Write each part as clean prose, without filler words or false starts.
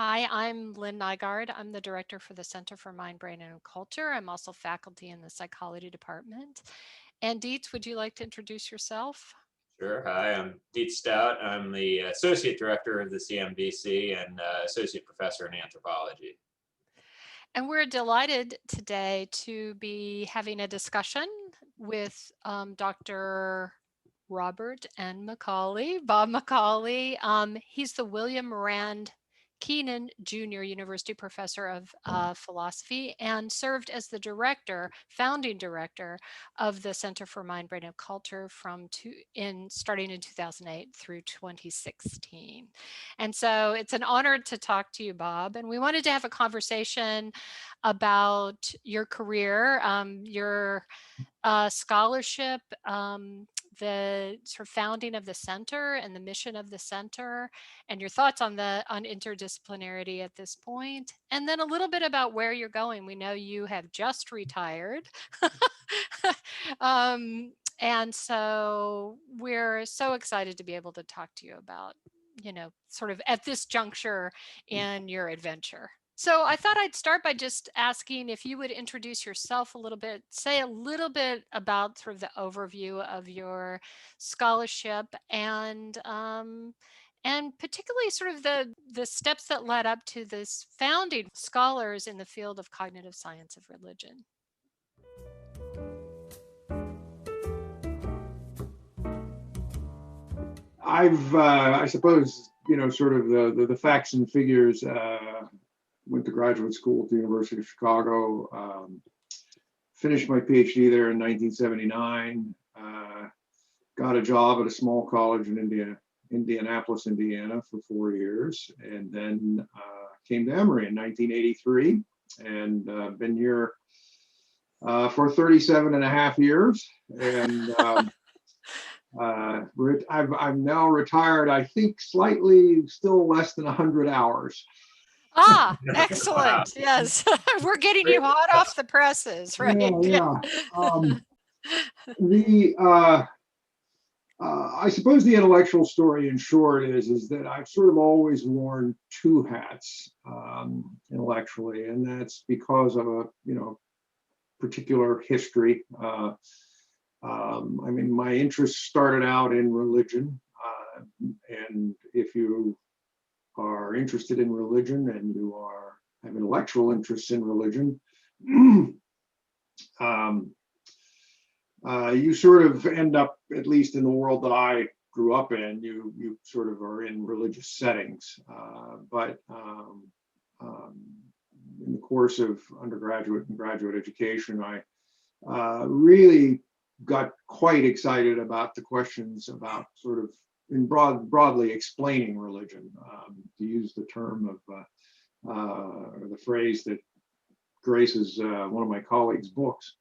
Hi, I'm Lynne Nygaard. I'm the director for the Center for Mind, Brain, and Culture. I'm also faculty in the psychology department. And Dietz, would you like to introduce yourself? Sure. Hi, I'm Stout. I'm the associate director of the CMBC and associate professor in anthropology. And we're delighted today to be having a discussion with Dr. Robert N. McCauley, Bob McCauley. He's the William Rand Keenan Jr. University Professor of Philosophy and served as the founding director of the Center for Mind, Brain, and Culture starting in 2008 through 2016. And so it's an honor to talk to you, Bob. And we wanted to have a conversation about your career, your scholarship, the sort of founding of the center and the mission of the center, and your thoughts on interdisciplinarity at this point, and then a little bit about where you're going. We know you have just retired. And so we're so excited to be able to talk to you about, sort of at this juncture in your adventure. So I thought I'd start by just asking if you would introduce yourself a little bit, say a little bit about sort of the overview of your scholarship and particularly sort of the steps that led up to this founding scholars in the field of cognitive science of religion. I suppose, sort of the facts and figures. Went to graduate school at the University of Chicago. Finished my PhD there in 1979. Got a job at a small college in Indianapolis, Indiana, for 4 years, and then came to Emory in 1983, and been here for 37 and a half years. And I'm now retired, I think slightly, still less than 100 hours. Excellent. Yes. We're getting you hot off the presses, right? Yeah. I suppose the intellectual story, in short, is that I've sort of always worn two hats intellectually, and that's because of a particular history. I mean, my interest started out in religion, and if you are interested in religion and you have intellectual interests in religion, you sort of end up, at least in the world that I grew up in, you sort of are in religious settings. But in the course of undergraduate and graduate education, I really got quite excited about the questions about sort of broadly explaining religion, to use the term of or the phrase that graces one of my colleagues' books.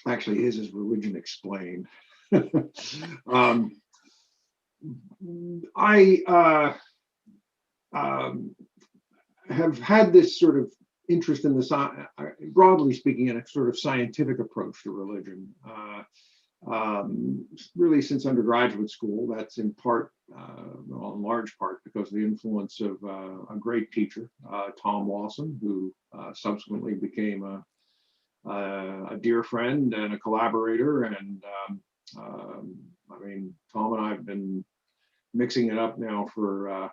Actually, his is Religion Explained. I have had this sort of interest in broadly speaking, in a sort of scientific approach to religion, really since undergraduate school. That's in part, well, in large part, because of the influence of a great teacher, Tom Lawson, who subsequently became a dear friend and a collaborator. And I mean, Tom and I have been mixing it up now for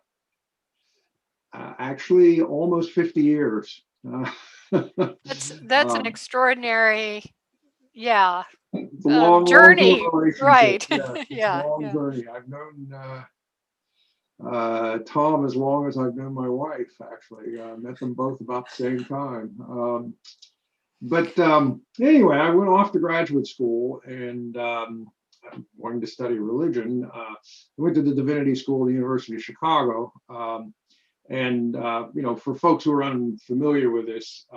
actually almost 50 years. That's an extraordinary, it's a long journey, right? Yeah, long journey. I've known Tom as long as I've known my wife. Actually, met them both about the same time. But anyway, I went off to graduate school and wanting to study religion. I went to the Divinity School at the University of Chicago. And for folks who are unfamiliar with this,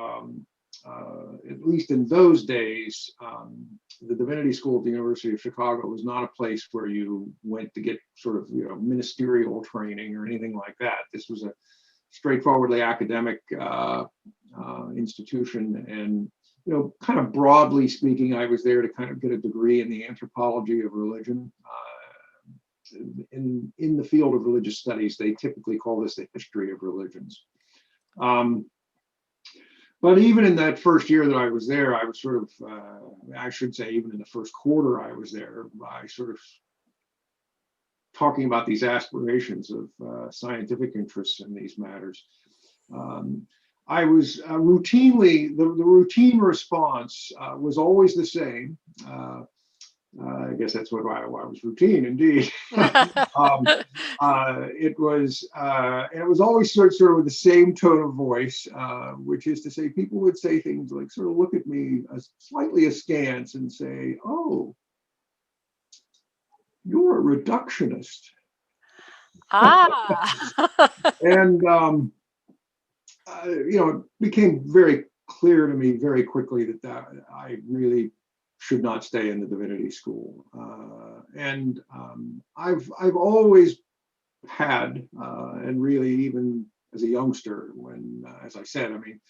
at least in those days, the Divinity School at the University of Chicago was not a place where you went to get sort of ministerial training or anything like that. This was a straightforwardly academic institution, and kind of broadly speaking, I was there to kind of get a degree in the anthropology of religion. in the field of religious studies, they typically call this the history of religions. But even in that first year that I was there, I was sort of, I should say, even in the first quarter I was there, I sort of talking about these aspirations of scientific interests in these matters. I was routinely, the routine response was always the same. I guess that's why I was routine, indeed. It was always sort of with the same tone of voice, which is to say, people would say things like, sort of look at me slightly askance and say, "Oh, you're a reductionist." And it became very clear to me very quickly that I really should not stay in the divinity school. And I've always had, and really even as a youngster, when, as I said, I mean,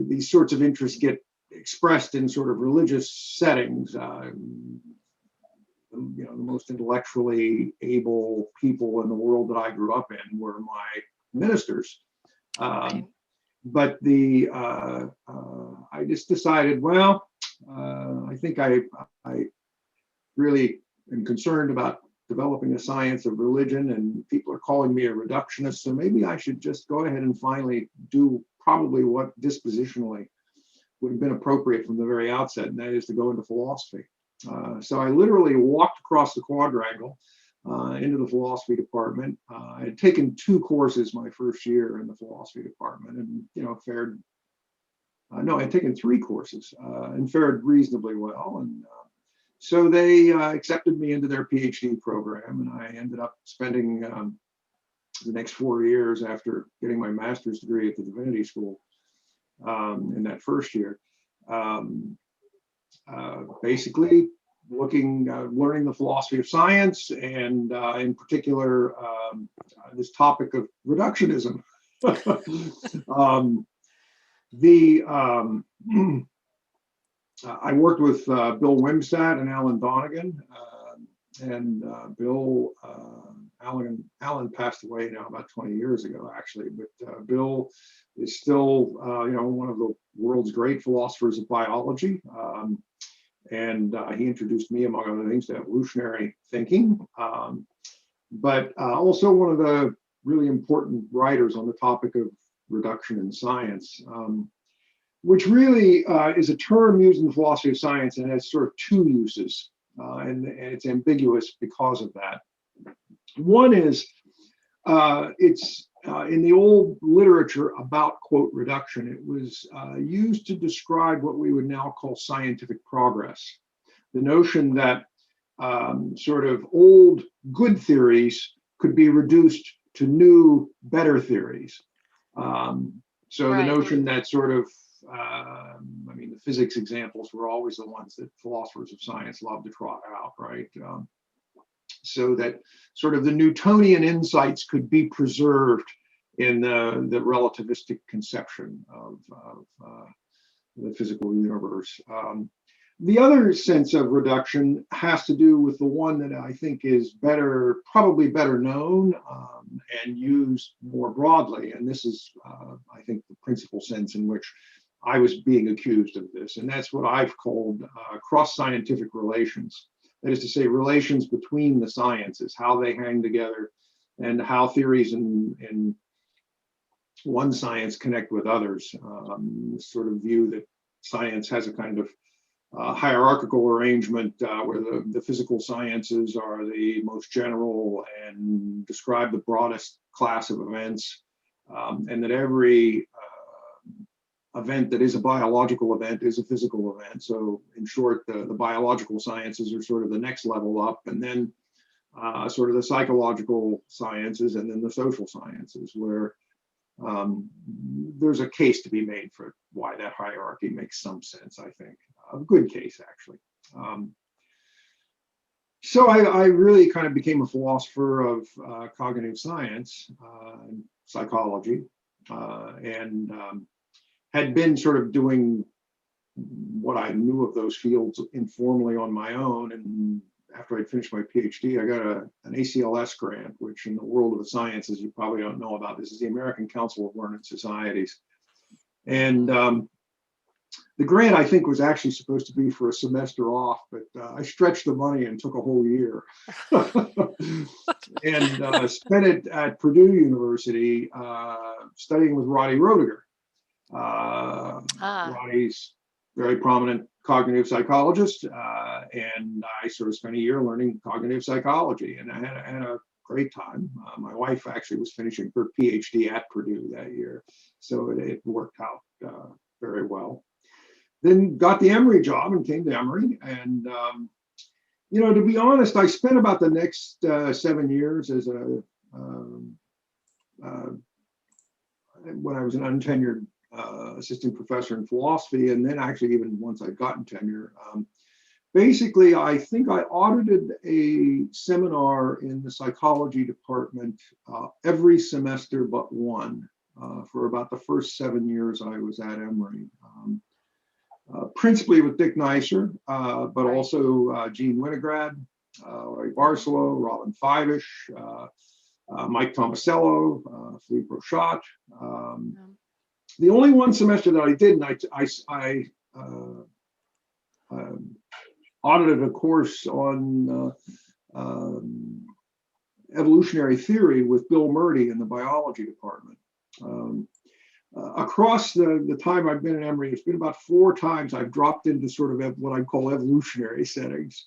these sorts of interests get expressed in sort of religious settings. The most intellectually able people in the world that I grew up in were my ministers. Right. But I just decided, well, I think I really am concerned about developing a science of religion, and people are calling me a reductionist, so maybe I should just go ahead and finally do probably what dispositionally would have been appropriate from the very outset, and that is to go into philosophy. So I literally walked across the quadrangle into the philosophy department. I had taken 2 courses my first year in the philosophy department, and fared. No, I had taken 3 courses and fared reasonably well. And so they accepted me into their PhD program, and I ended up spending the next 4 years after getting my master's degree at the divinity school in that first year. Basically learning the philosophy of science, and in particular this topic of reductionism. I worked with Bill Wimstadt and Alan Donegan, and Alan passed away now about 20 years ago, actually, but Bill is still one of the world's great philosophers of biology. And he introduced me, among other things, to evolutionary thinking, but also one of the really important writers on the topic of reduction in science, which really is a term used in the philosophy of science and has sort of 2 uses, and it's ambiguous because of that. One is it's in the old literature about, quote, reduction, it was used to describe what we would now call scientific progress. The notion that sort of old good theories could be reduced to new, better theories. So right. The notion that sort of, the physics examples were always the ones that philosophers of science love to trot out, right? So that sort of the Newtonian insights could be preserved in the relativistic conception of the physical universe. The other sense of reduction has to do with the one that I think is probably better known and used more broadly. And this is, I think, the principal sense in which I was being accused of this. And that's what I've called cross-scientific relations. That is to say, relations between the sciences, how they hang together, and how theories in one science connect with others. This sort of view that science has a kind of hierarchical arrangement where the physical sciences are the most general and describe the broadest class of events, and that every event that is a biological event is a physical event. So in short, the biological sciences are sort of the next level up, and then sort of the psychological sciences, and then the social sciences, where there's a case to be made for why that hierarchy makes some sense, I think. A good case, actually. So I really kind of became a philosopher of cognitive science, psychology, and had been sort of doing what I knew of those fields informally on my own, and after I'd finished my PhD, I got an ACLS grant, which in the world of the sciences, you probably don't know about. This is the American Council of Learned Societies. And the grant, I think, was actually supposed to be for a semester off, but I stretched the money and took a whole year. And spent it at Purdue University studying with Roddy Roediger. Roddy's very prominent cognitive psychologist, and I sort of spent a year learning cognitive psychology, and I had a great time. My wife actually was finishing her PhD at Purdue that year, so it worked out very well. Then got the Emory job and came to Emory, and to be honest, I spent about the next 7 years as when I was an untenured assistant professor in philosophy, and then actually even once I'd gotten tenure. Basically, I think I audited a seminar in the psychology department every semester but one for about the first 7 years I was at Emory. Principally with Dick Neisser, but also Gene Winograd, Larry Barcelo, Robin Fivish, Mike Tomasello, Philippe Rochat. The only one semester that I didn't, I audited a course on evolutionary theory with Bill Murdy in the biology department. Across the time I've been at Emory, it's been about 4 times I've dropped into sort of what I call evolutionary settings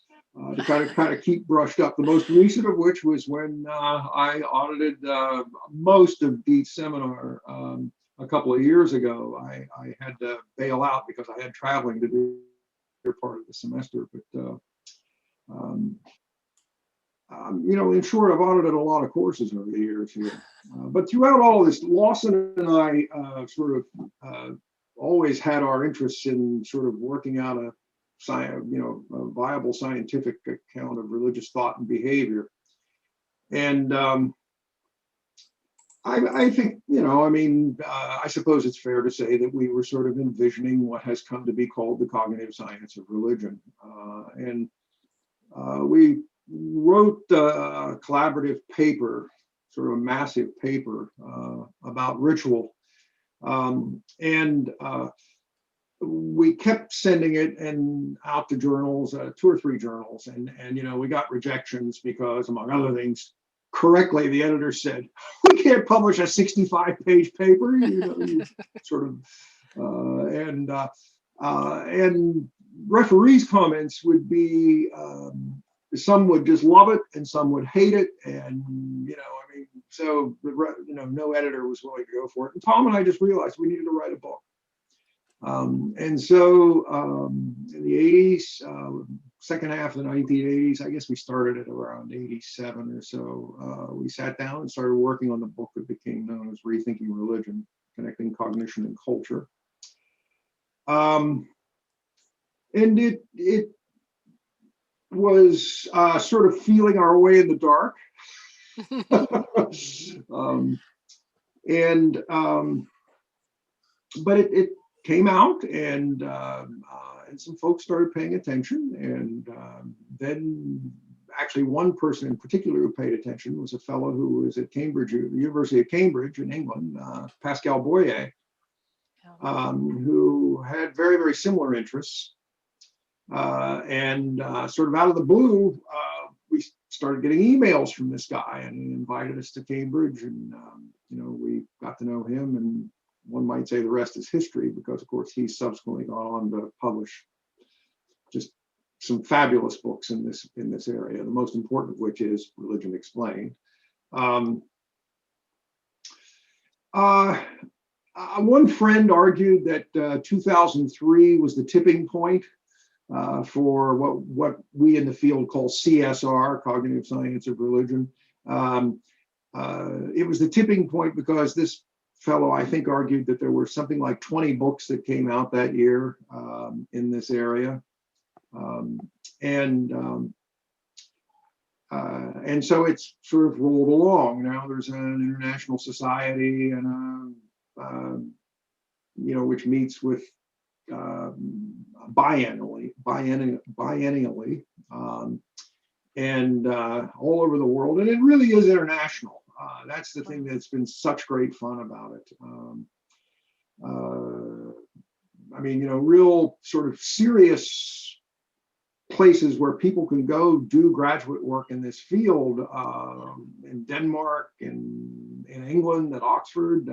to kind of keep brushed up. The most recent of which was when I audited most of Dietz's seminar a couple of years ago. I had to bail out because I had traveling to do part of the semester, but in short, I've audited a lot of courses over the years here. But throughout all of this, Lawson and I sort of always had our interests in sort of working out a viable scientific account of religious thought and behavior. And I think, I suppose it's fair to say that we were sort of envisioning what has come to be called the cognitive science of religion. And we wrote a collaborative paper, sort of a massive paper about ritual. And we kept sending it out to journals, 2 or 3 journals. And we got rejections because, among other things, correctly, the editor said, we can't publish a 65-page paper, sort of, and referees' comments would be, some would just love it and some would hate it. And, so, no editor was willing to go for it. And Tom and I just realized we needed to write a book. And so in the 80s, second half of the 1980s, I guess we started at around 87 or so, we sat down and started working on the book that became known as Rethinking Religion, Connecting Cognition and Culture. And it was sort of feeling our way in the dark. But it came out, and some folks started paying attention, and then actually one person in particular who paid attention was a fellow who was at Cambridge, the University of Cambridge in England, Pascal Boyer, who had very, very similar interests. And sort of out of the blue, we started getting emails from this guy, and he invited us to Cambridge, and we got to know him, and one might say the rest is history, because of course he's subsequently gone on to publish just some fabulous books in this area, the most important of which is Religion Explained. One friend argued that 2003 was the tipping point for what we in the field call CSR, Cognitive Science of Religion. It was the tipping point because this fellow, I think, argued that there were something like 20 books that came out that year in this area. And so it's sort of rolled along. Now there's an international society, and which meets with biennially, and all over the world. And it really is international. That's the thing that's been such great fun about it. I mean, real sort of serious places where people can go do graduate work in this field, in Denmark, in England, at Oxford,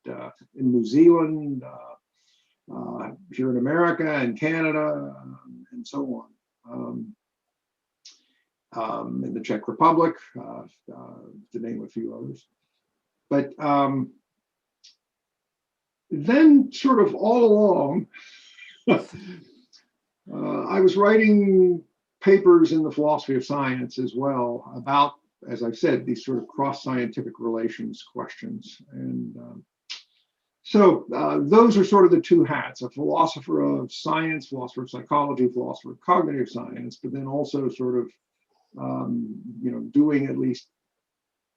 in New Zealand, here in America and Canada, and so on. In the Czech Republic, to name a few others. But then sort of all along, I was writing papers in the philosophy of science as well about, as I've said, these sort of cross-scientific relations questions. And so those are sort of the two hats: a philosopher of science, philosopher of psychology, philosopher of cognitive science, but then also sort of doing at least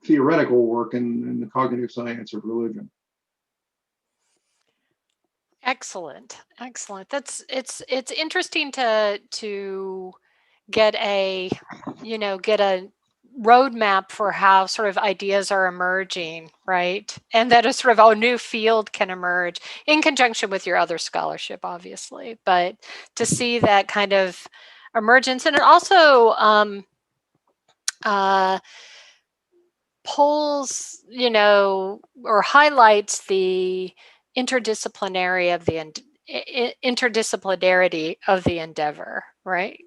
theoretical work in the cognitive science of religion. Excellent. It's interesting to get a roadmap for how sort of ideas are emerging, right? And that a sort of a new field can emerge in conjunction with your other scholarship, obviously, but to see that kind of emergence. And it also pulls, or highlights the interdisciplinarity of the endeavor, right?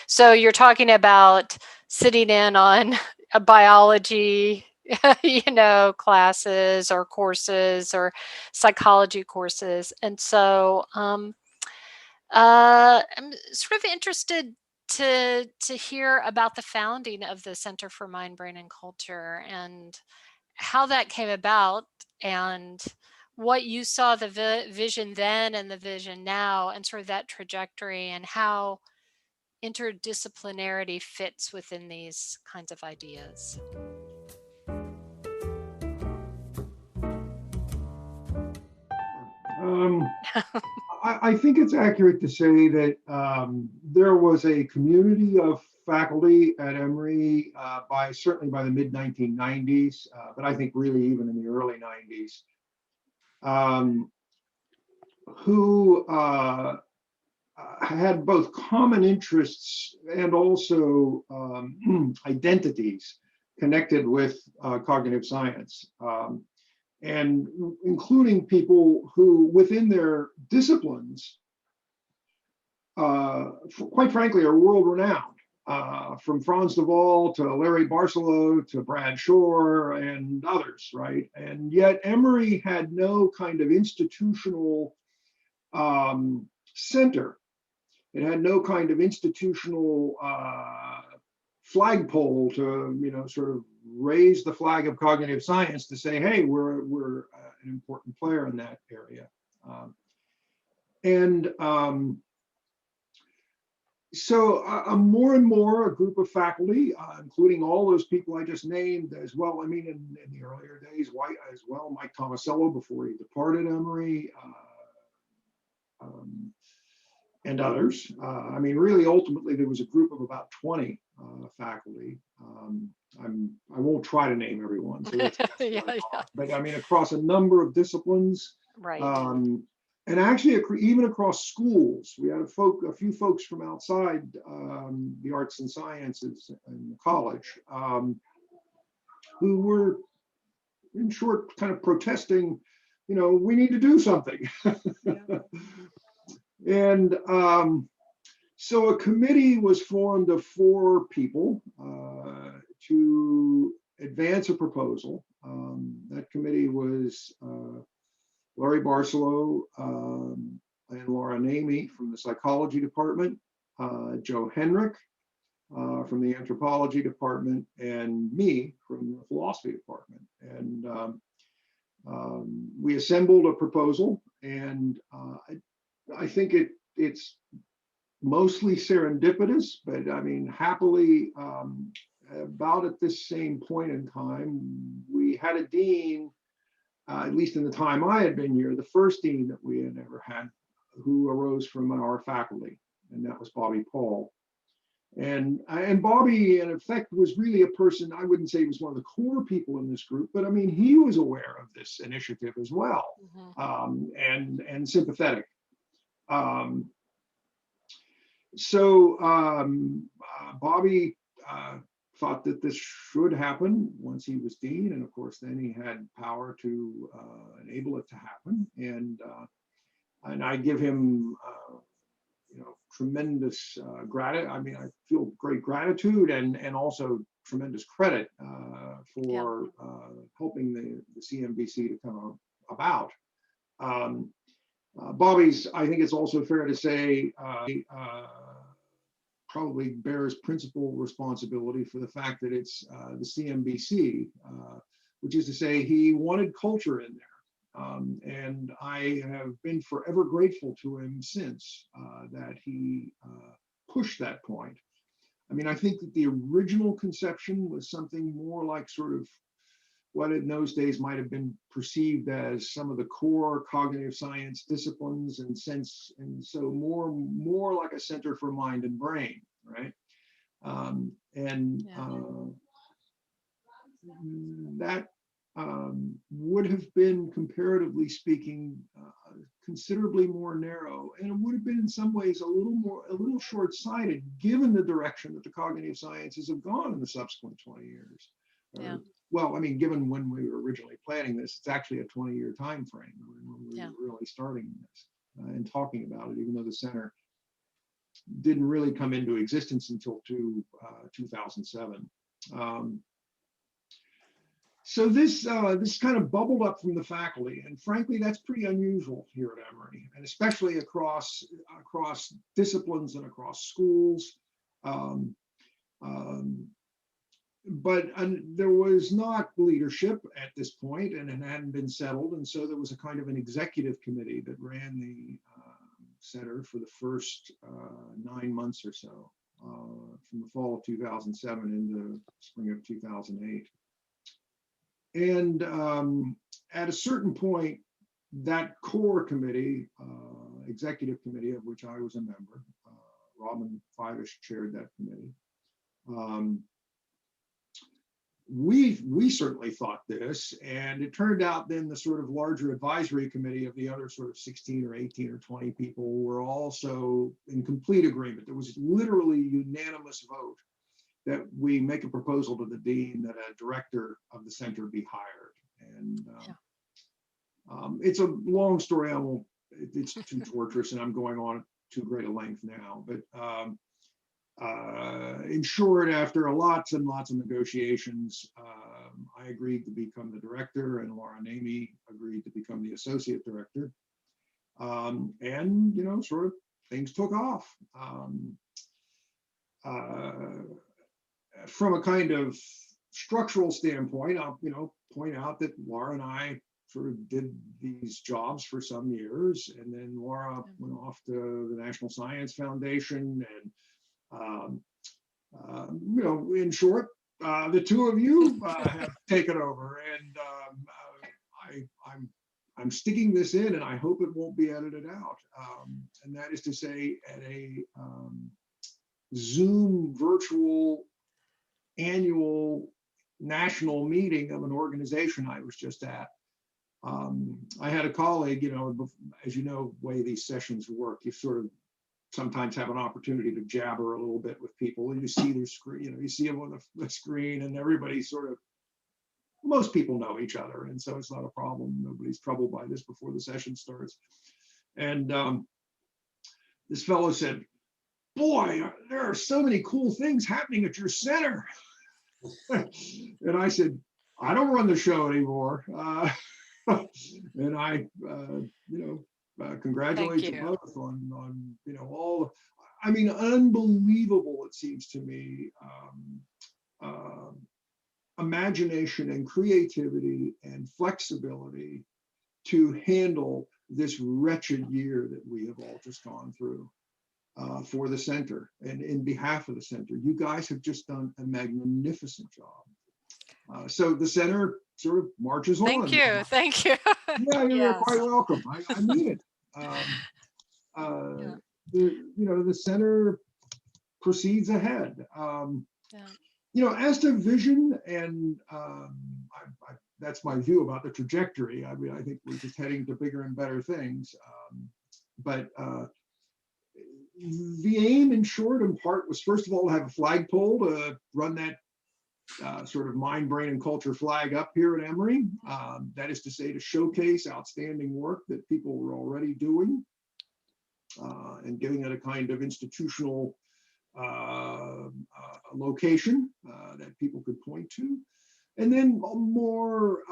So you're talking about sitting in on a biology, classes or courses or psychology courses. And so I'm sort of interested to hear about the founding of the Center for Mind, Brain, and Culture and how that came about and what you saw the vision then and the vision now and sort of that trajectory and how interdisciplinarity fits within these kinds of ideas. I think it's accurate to say that there was a community of faculty at Emory certainly by the mid 1990s, but I think really even in the early 90s, who had both common interests and also identities connected with cognitive science. And including people who, within their disciplines, quite frankly, are world-renowned, from Franz de Waal to Larry Barcelo to Brad Shore and others, right? And yet Emory had no kind of institutional center. It had no kind of institutional flagpole to, sort of raise the flag of cognitive science to say, hey, we're an important player in that area. So more and more, a group of faculty, including all those people I just named as well. I mean, in the earlier days, White as well, Mike Tomasello before he departed Emory, and others. I mean, really, ultimately, there was a group of about 20 faculty. I won't try to name everyone. So that's yeah. But I mean, across a number of disciplines. Right. And actually, even across schools, we had a few folks from outside the arts and sciences in the college who were, in short, kind of protesting, we need to do something. Yeah. And so a committee was formed of 4 people to advance a proposal. That committee was Larry Barcelo and Laura Namey from the psychology department, Joe Henrich from the anthropology department, and me from the philosophy department. And we assembled a proposal, and I think it's mostly serendipitous, but I mean, happily, about at this same point in time, we had a dean, at least in the time I had been here, the first dean that we had ever had, who arose from our faculty, and that was Bobby Paul. And Bobby, in effect, was really a person, I wouldn't say he was one of the core people in this group, but I mean, he was aware of this initiative as well, and sympathetic. Bobby thought that this should happen once he was dean, and of course, then he had power to enable it to happen. And I give him, tremendous gratitude. I mean, I feel great gratitude and also tremendous credit for helping the CMBC to come about. Bobby's, I think it's also fair to say, probably bears principal responsibility for the fact that it's the CMBC, which is to say he wanted culture in there. And I have been forever grateful to him since that he pushed that point. I mean, I think that the original conception was something more like sort of what in those days might have been perceived as some of the core cognitive science disciplines, and so more like a center for mind and brain, right? That would have been, comparatively speaking, considerably more narrow, and it would have been in some ways a little short-sighted, given the direction that the cognitive sciences have gone in the subsequent 20 years. Well, I mean, given when we were originally planning this, it's actually a 20-year time frame when we were really starting this and talking about it, even though the center didn't really come into existence until 2007. So this kind of bubbled up from the faculty, and frankly, that's pretty unusual here at Emory, and especially across disciplines and across schools. But there was not leadership at this point, and it hadn't been settled, and so there was a kind of an executive committee that ran the center for the first 9 months or so, from the fall of 2007 into spring of 2008. And at a certain point, that core committee, executive committee, of which I was a member, Robin Fivish chaired that committee. We certainly thought this, and it turned out then the sort of larger advisory committee of the other sort of 16 or 18 or 20 people were also in complete agreement. There was literally unanimous vote that we make a proposal to the dean that a director of the center be hired. And it's a long story. It's too torturous, and I'm going on too great a length now. But in short, after lots and lots of negotiations, I agreed to become the director, and Laura Namey agreed to become the associate director. And sort of things took off. From a kind of structural standpoint, I'll point out that Laura and I sort of did these jobs for some years, and then Laura went off to the National Science Foundation, and in short, the two of you have taken over, and I'm sticking this in, and I hope it won't be edited out. And that is to say, at a Zoom virtual annual national meeting of an organization I was just at, I had a colleague, as you know, the way these sessions work, you sort of sometimes have an opportunity to jabber a little bit with people, and you see their screen, you see them on the screen, and everybody most people know each other, and so it's not a problem. Nobody's troubled by this before the session starts. And this fellow said, "Boy, there are so many cool things happening at your center." And I said, "I don't run the show anymore." And I, congratulate you both on all. I mean, unbelievable, it seems to me, imagination and creativity and flexibility to handle this wretched year that we have all just gone through. For the center and in behalf of the center. You guys have just done a magnificent job. So the center sort of marches on. Thank you. Yeah, you're quite welcome. I mean it. The center proceeds ahead. Yeah. You know, as to vision, and that's my view about the trajectory. I mean, I think we're just heading to bigger and better things. But the aim, in short, in part, was first of all to have a flagpole to run that sort of mind, brain, and culture flag up here at Emory. That is to say, to showcase outstanding work that people were already doing, and giving it a kind of institutional location that people could point to. And then more,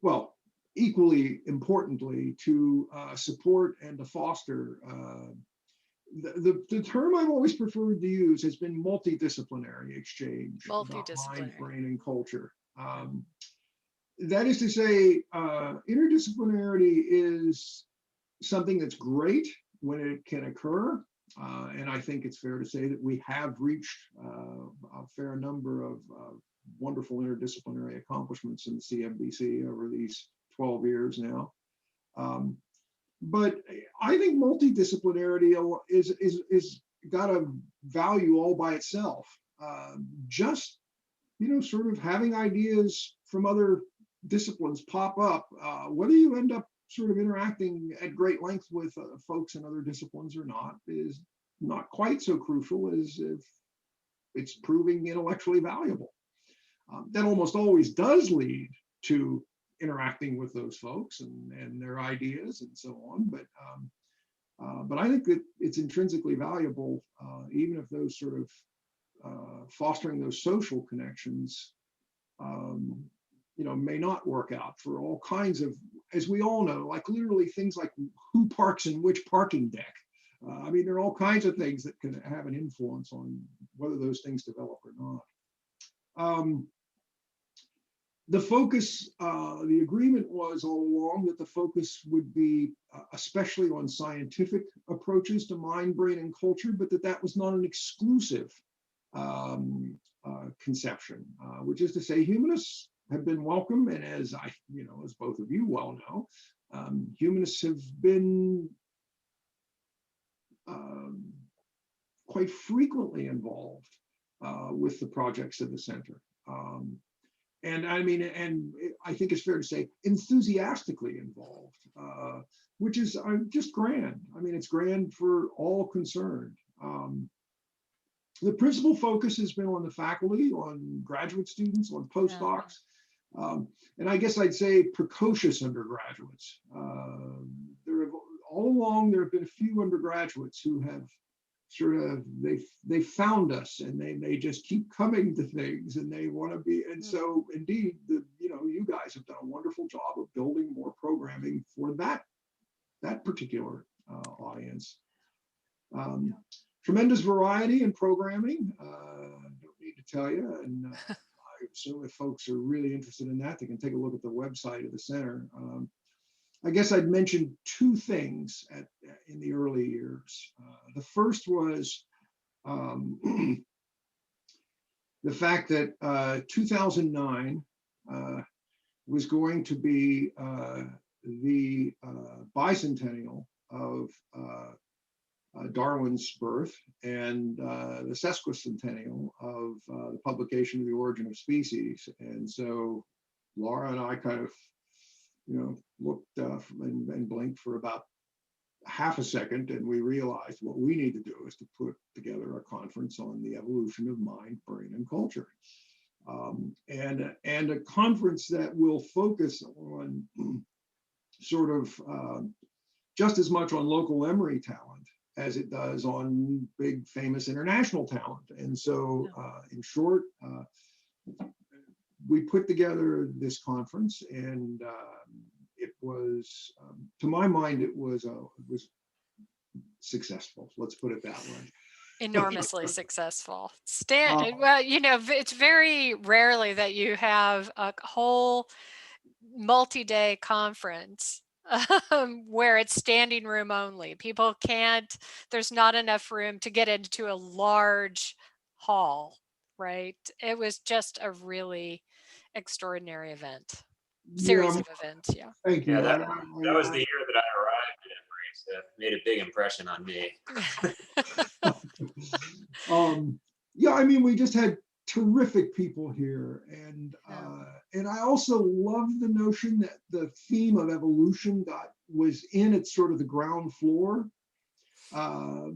well, equally importantly, to support and to foster the term I've always preferred to use has been multidisciplinary exchange about mind, brain, and culture. That is to say, interdisciplinarity is something that's great when it can occur. And I think it's fair to say that we have reached a fair number of wonderful interdisciplinary accomplishments in the CMBC over these 12 years now. But I think multidisciplinarity is got a value all by itself. Just, you know, sort of having ideas from other disciplines pop up, whether you end up sort of interacting at great length with folks in other disciplines or not, is not quite so crucial as if it's proving intellectually valuable. That almost always does lead to interacting with those folks and their ideas and so on. But I think that it's intrinsically valuable, even if those sort of fostering those social connections, you know, may not work out for all kinds of, as we all know, like literally things like who parks in which parking deck. I mean, there are all kinds of things that can have an influence on whether those things develop or not. The focus, the agreement was all along that the focus would be especially on scientific approaches to mind, brain, and culture, but that was not an exclusive conception, which is to say humanists have been welcome. And as you know, as both of you well know, humanists have been quite frequently involved with the projects of the center. And I mean, and I think it's fair to say enthusiastically involved, which is just grand. I mean, it's grand for all concerned. The principal focus has been on the faculty, on graduate students, on postdocs, and I guess I'd say precocious undergraduates. There have, all along, there have been a few undergraduates who have sort of, they found us and they just keep coming to things and they want to be, and so indeed, you know, you guys have done a wonderful job of building more programming for that particular audience. Tremendous variety in programming. Don't need to tell you, and I assume if folks are really interested in that, they can take a look at the website of the center. I guess I'd mention two things in the early years. The first was the fact that 2009 was going to be the bicentennial of Darwin's birth and the sesquicentennial of the publication of The Origin of Species. And so Laura and I kind of, you know, looked and blinked for about half a second, and we realized what we need to do is to put together a conference on the evolution of mind, brain, and culture. And a conference that will focus on sort of just as much on local Emory talent as it does on big famous international talent. And so in short, we put together this conference, and it was, to my mind, it was successful. Let's put it that way. Enormously successful. Well, you know, it's very rarely that you have a whole multi-day conference where it's standing room only. People can't, there's not enough room to get into a large hall, right? It was just a really extraordinary event, series of events. Yeah. Thank you. Yeah, that was the year that I arrived at Emory. So made a big impression on me. Yeah, I mean, we just had terrific people here, and I also love the notion that the theme of evolution was in at sort of the ground floor,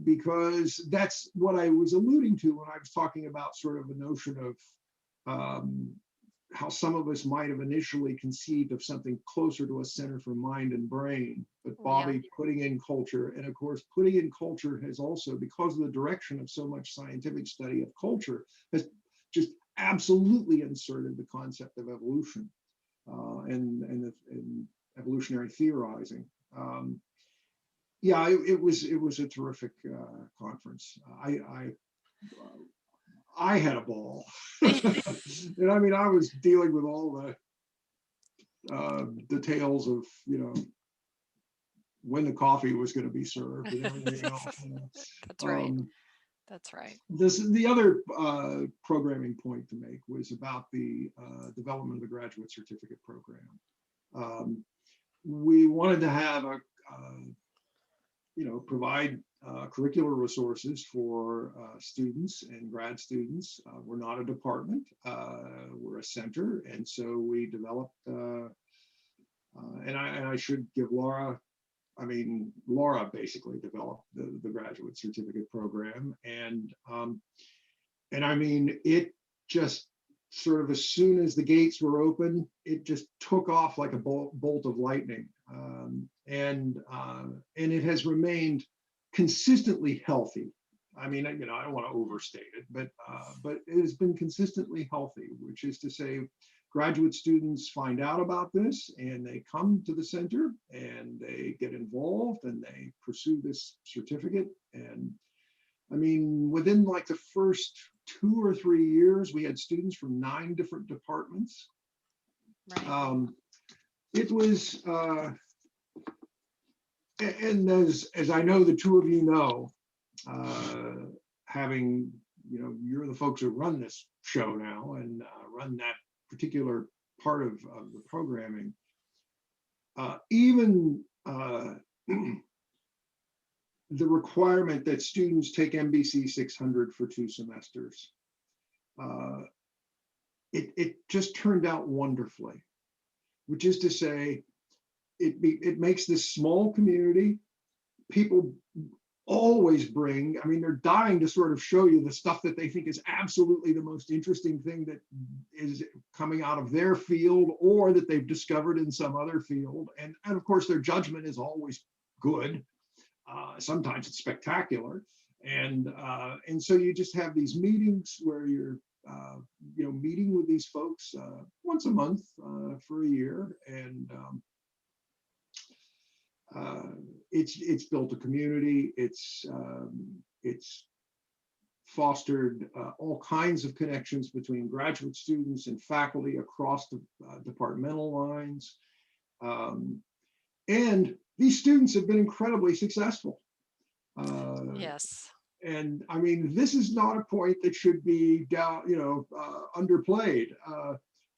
because that's what I was alluding to when I was talking about sort of a notion of how some of us might have initially conceived of something closer to a center for mind and brain, but Bobby putting in culture, and of course putting in culture has also, because of the direction of so much scientific study of culture, has just absolutely inserted the concept of evolution and evolutionary theorizing. Yeah, it was a terrific conference. I had a ball. And I mean, I was dealing with all the details of, when the coffee was going to be served and everything else. That's right. That's right. The other programming point to make was about the development of the graduate certificate program. We wanted to have provide curricular resources for students and grad students. We're not a department, we're a center. And so we developed, and I should give Laura basically developed the graduate certificate program. And I mean, it just sort of, as soon as the gates were open, it just took off like a bolt of lightning. And it has remained consistently healthy. I mean, I don't want to overstate it, but it has been consistently healthy, which is to say, graduate students find out about this and they come to the center and they get involved and they pursue this certificate. And I mean, within like the first 2 or 3 years, we had students from 9 different departments. Right. It was, and as I know the two of you know, having, you're the folks who run this show now and run that particular part of the programming, even the requirement that students take MBC 600 for 2 semesters, it just turned out wonderfully, which is to say, it makes this small community. People always bring, I mean, they're dying to sort of show you the stuff that they think is absolutely the most interesting thing that is coming out of their field or that they've discovered in some other field. And of course, their judgment is always good. Sometimes it's spectacular. And so you just have these meetings where you're, meeting with these folks once a month for a year. And it's built a community. It's fostered all kinds of connections between graduate students and faculty across the departmental lines. And these students have been incredibly successful. Yes. And I mean, this is not a point that should be underplayed.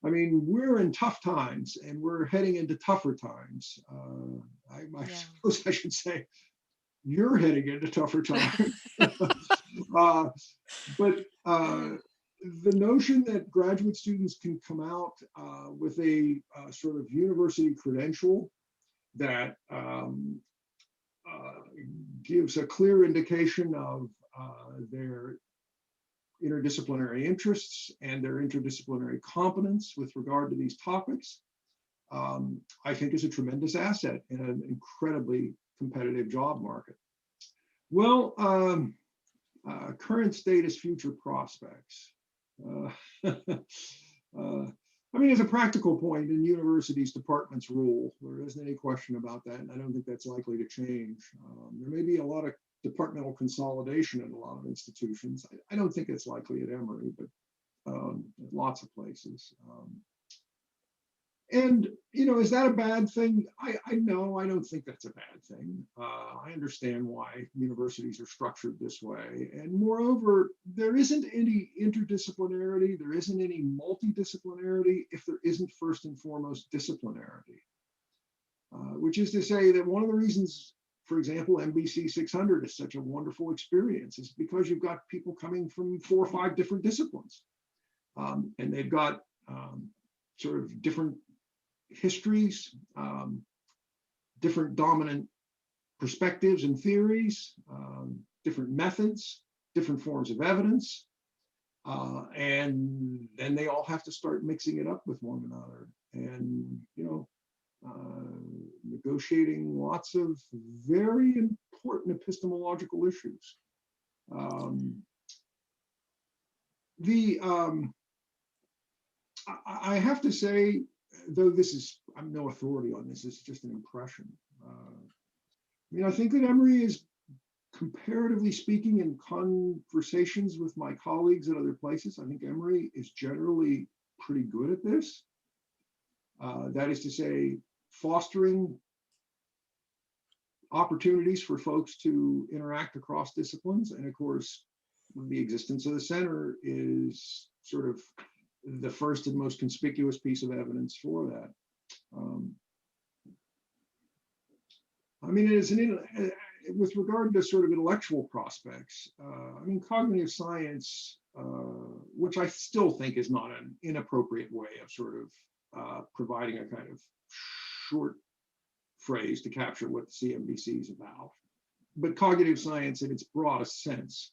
I mean, we're in tough times and we're heading into tougher times. I suppose I should say, you're heading into tougher times. But the notion that graduate students can come out with a sort of university credential that gives a clear indication of their interdisciplinary interests and their interdisciplinary competence with regard to these topics, I think is a tremendous asset in an incredibly competitive job market. Well, current status, future prospects. I mean, as a practical point, in universities, departments rule. There isn't any question about that, and I don't think that's likely to change. There may be a lot of departmental consolidation in a lot of institutions. I don't think it's likely at Emory, but lots of places. And, is that a bad thing? I know, I don't think that's a bad thing. I understand why universities are structured this way. And moreover, there isn't any interdisciplinarity, there isn't any multidisciplinarity if there isn't first and foremost disciplinarity. Which is to say that one of the reasons for example, MBC 600 is such a wonderful experience. It's because you've got people coming from 4 or 5 different disciplines. And they've got sort of different histories, different dominant perspectives and theories, different methods, different forms of evidence. And then they all have to start mixing it up with one another. And, negotiating lots of very important epistemological issues. I have to say, though I'm no authority on this, it's just an impression. I think that Emory is, comparatively speaking, in conversations with my colleagues at other places, I think Emory is generally pretty good at this. That is to say, fostering opportunities for folks to interact across disciplines. And of course, the existence of the center is sort of the first and most conspicuous piece of evidence for that. With regard to sort of intellectual prospects, cognitive science, which I still think is not an inappropriate way of sort of providing a kind of short phrase to capture what the CMBC is about. But cognitive science in its broadest sense,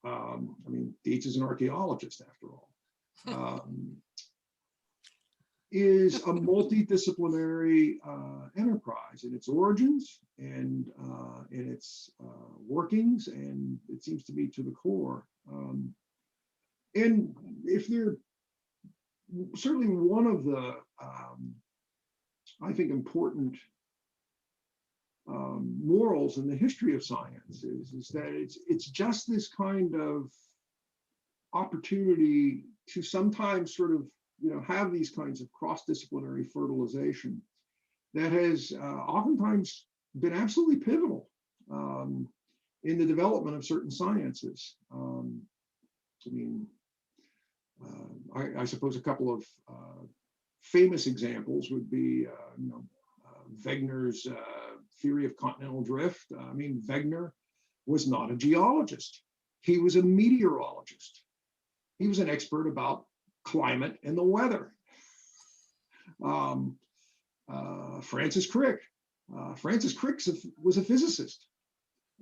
Dietz is an archaeologist after all, is a multidisciplinary enterprise in its origins and in its workings, and it seems to be to the core. And if they're certainly one of the, I think, important morals in the history of science is that it's just this kind of opportunity to sometimes sort of have these kinds of cross-disciplinary fertilization that has oftentimes been absolutely pivotal in the development of certain sciences. I suppose a couple of famous examples would be Wegener's theory of continental drift. Wegener was not a geologist. He was a meteorologist. He was an expert about climate and the weather. Francis Crick. Francis Crick was a physicist,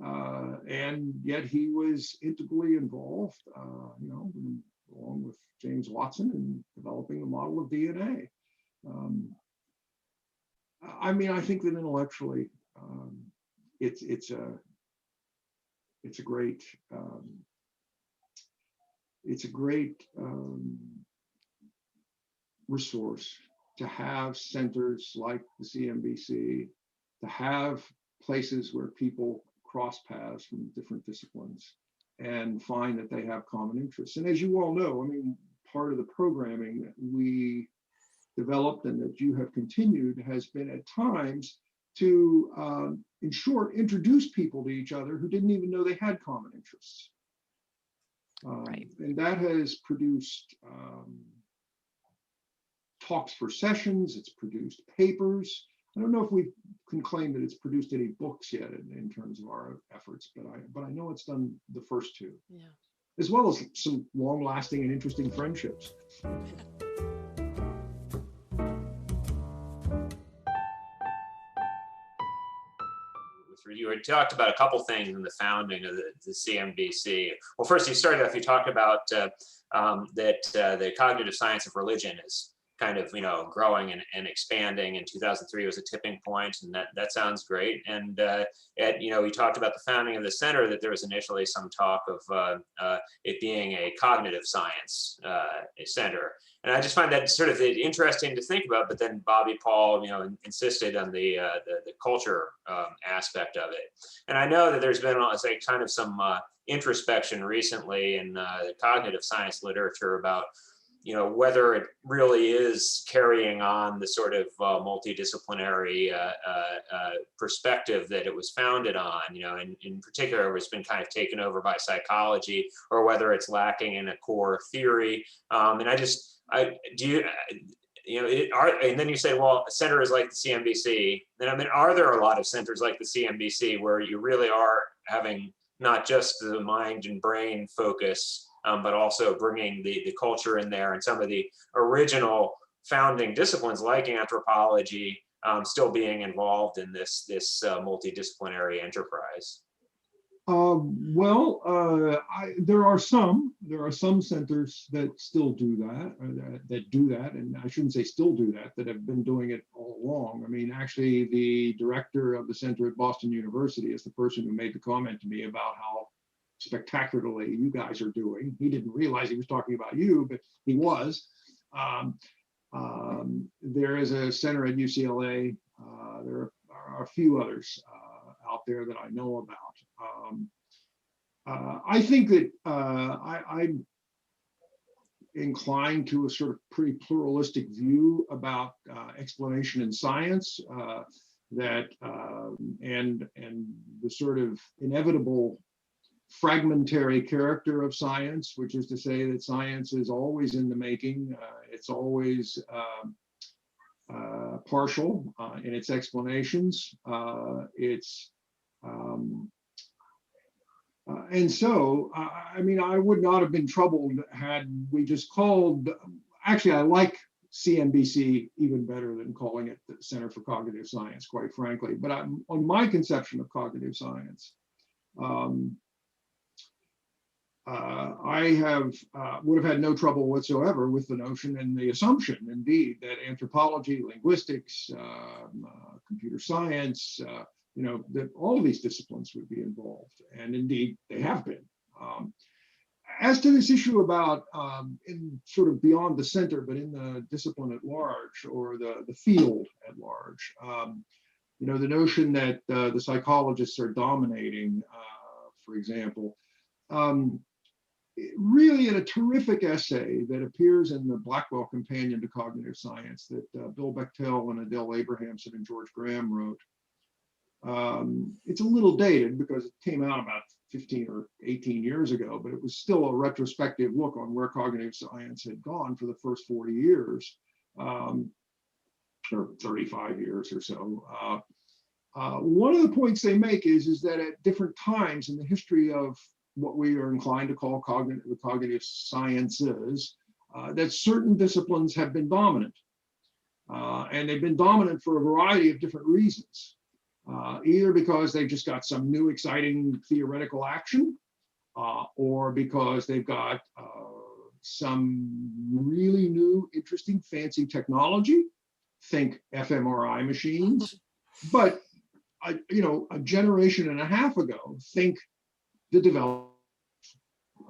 and yet he was integrally involved, along with James Watson, in developing the model of DNA. I think that intellectually, it's a great resource to have centers like the CMBC, to have places where people cross paths from different disciplines and find that they have common interests. And as you all know, part of the programming that we developed and that you have continued has been at times to, in short, introduce people to each other who didn't even know they had common interests. Right. And that has produced talks for sessions, it's produced papers. I don't know if we can claim that it's produced any books yet in terms of our efforts, but I know it's done the first two. Yeah. As well as some long-lasting and interesting friendships. You had talked about a couple things in the founding of the CMBC. Well, first you started off, you talked about that the cognitive science of religion is kind of, growing and expanding. In 2003 was a tipping point, and that sounds great. And we talked about the founding of the center, that there was initially some talk of it being a cognitive science center. And I just find that sort of interesting to think about. But then Bobby Paul, insisted on the culture aspect of it. And I know that there's been kind of some introspection recently in the cognitive science literature about whether it really is carrying on the sort of multidisciplinary perspective that it was founded on, and in particular, it's been kind of taken over by psychology, or whether it's lacking in a core theory. and then you say, well, a center is like the CMBC. Then, I mean, are there a lot of centers like the CMBC where you really are having not just the mind and brain focus, but also bringing the culture in there and some of the original founding disciplines like anthropology still being involved in this multidisciplinary enterprise? There are some centers that still do that, that do that, and I shouldn't say still do that have been doing it all along. I mean, actually, the director of the center at Boston University is the person who made the comment to me about how spectacularly you guys are doing. He didn't realize he was talking about you, but he was. There is a center at UCLA. There are a few others out there that I know about. I think that I'm inclined to a sort of pretty pluralistic view about explanation in science, and the sort of inevitable fragmentary character of science, which is to say that science is always in the making. It's always partial in its explanations. And so, I mean, I would not have been troubled had we just called, actually, I like CMBC even better than calling it the Center for Cognitive Science, quite frankly. But on my conception of cognitive science, I would have had no trouble whatsoever with the notion and the assumption, indeed, that anthropology, linguistics, computer science, that all of these disciplines would be involved, and indeed they have been. As to this issue about in sort of beyond the center, but in the discipline at large or the field at large, the notion that the psychologists are dominating, for example. Really in a terrific essay that appears in the Blackwell Companion to Cognitive Science that Bill Bechtel and Adele Abrahamson and George Graham wrote. It's a little dated because it came out about 15 or 18 years ago, but it was still a retrospective look on where cognitive science had gone for the first 40 years, or 35 years or so. One of the points they make is that at different times in the history of what we are inclined to call the cognitive sciences, that certain disciplines have been dominant. And they've been dominant for a variety of different reasons. Either because they've just got some new exciting theoretical action, or because they've got some really new, interesting, fancy technology, think fMRI machines. But, a generation and a half ago, think the development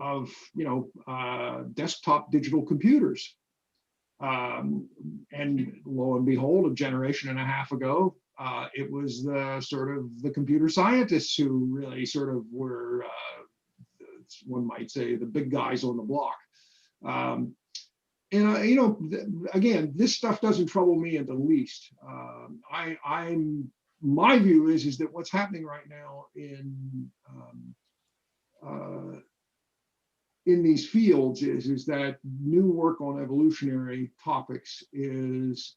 of, desktop digital computers. And lo and behold, a generation and a half ago, it was the computer scientists who really sort of were, one might say, the big guys on the block. Again, this stuff doesn't trouble me in the least. My view is that what's happening right now in these fields is that new work on evolutionary topics is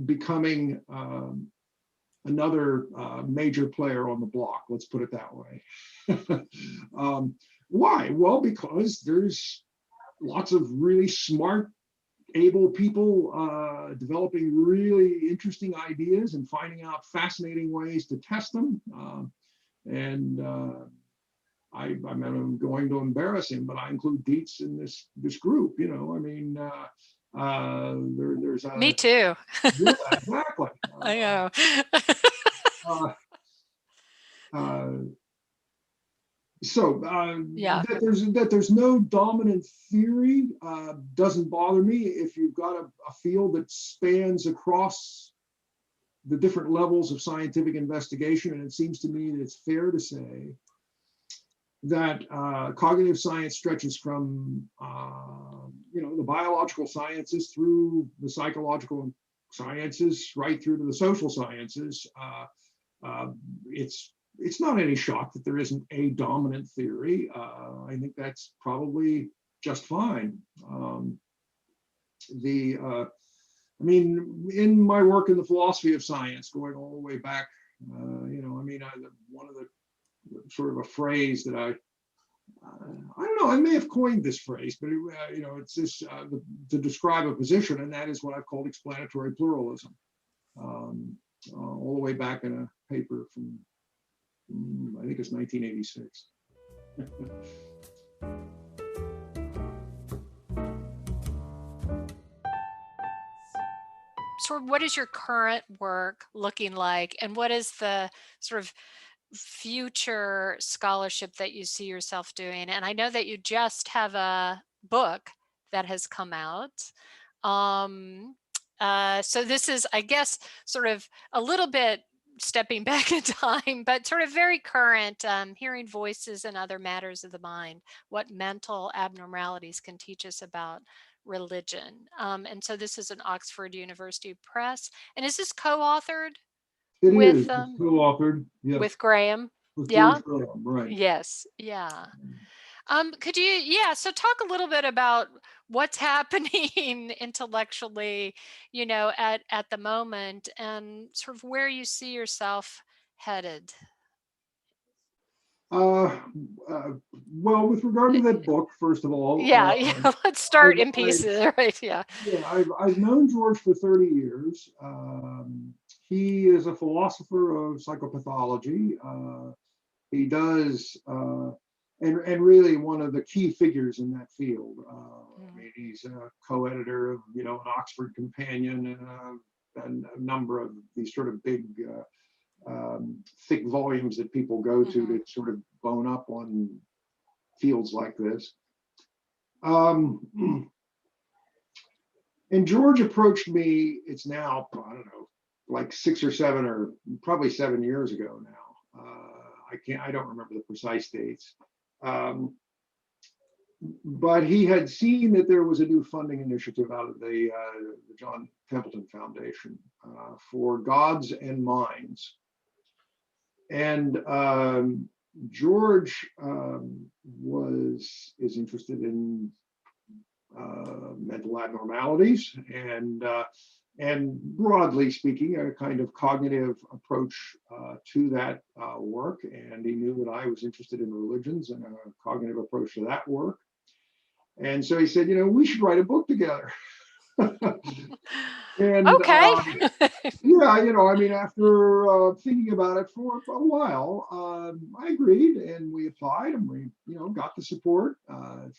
becoming another major player on the block, let's put it that way. Why? Well, because there's lots of really smart, able people developing really interesting ideas and finding out fascinating ways to test them. I'm going to embarrass him, but I include Dietz in this group. There's me too. Yeah, exactly. I know. Yeah. That there's no dominant theory doesn't bother me if you've got a field that spans across the different levels of scientific investigation, and it seems to me that it's fair to say that cognitive science stretches from the biological sciences through the psychological sciences right through to the social sciences. It's not any shock that there isn't a dominant theory. I think that's probably just fine. I mean, in my work in the philosophy of science, going all the way back, one of the sort of a phrase that I don't know, I may have coined this phrase, but it's this to describe a position, and that is what I've called explanatory pluralism. All the way back in a paper from, I think it's 1986. So what is your current work looking like, and what is the sort of future scholarship that you see yourself doing? And I know that you just have a book that has come out. So this is, I guess, sort of a little bit stepping back in time, but sort of very current, hearing voices and other matters of the mind, what mental abnormalities can teach us about religion. And so this is an Oxford University Press. And is this co-authored It with is co-authored, yes, with Graham? with Yeah. George Graham, right? Yes. Yeah. Could you, so talk a little bit about what's happening intellectually, at the moment, and sort of where you see yourself headed. Well, with regard to that book, first of all, Let's start in pieces, right? Yeah. I've known George for 30 years. He is a philosopher of psychopathology. He does, and really one of the key figures in that field. I mean, he's a co-editor of, an Oxford Companion and a number of these sort of big, thick volumes that people go to sort of bone up on fields like this. And George approached me, it's now, I don't know, like 6 or 7 or probably 7 years ago now. I don't remember the precise dates. But he had seen that there was a new funding initiative out of the John Templeton Foundation for Gods and Minds. And George is interested in mental abnormalities and broadly speaking, a kind of cognitive approach to that work. And he knew that I was interested in religions and a cognitive approach to that work. And so he said, we should write a book together. And okay. After thinking about it for a while, I agreed, and we applied, and we, got the support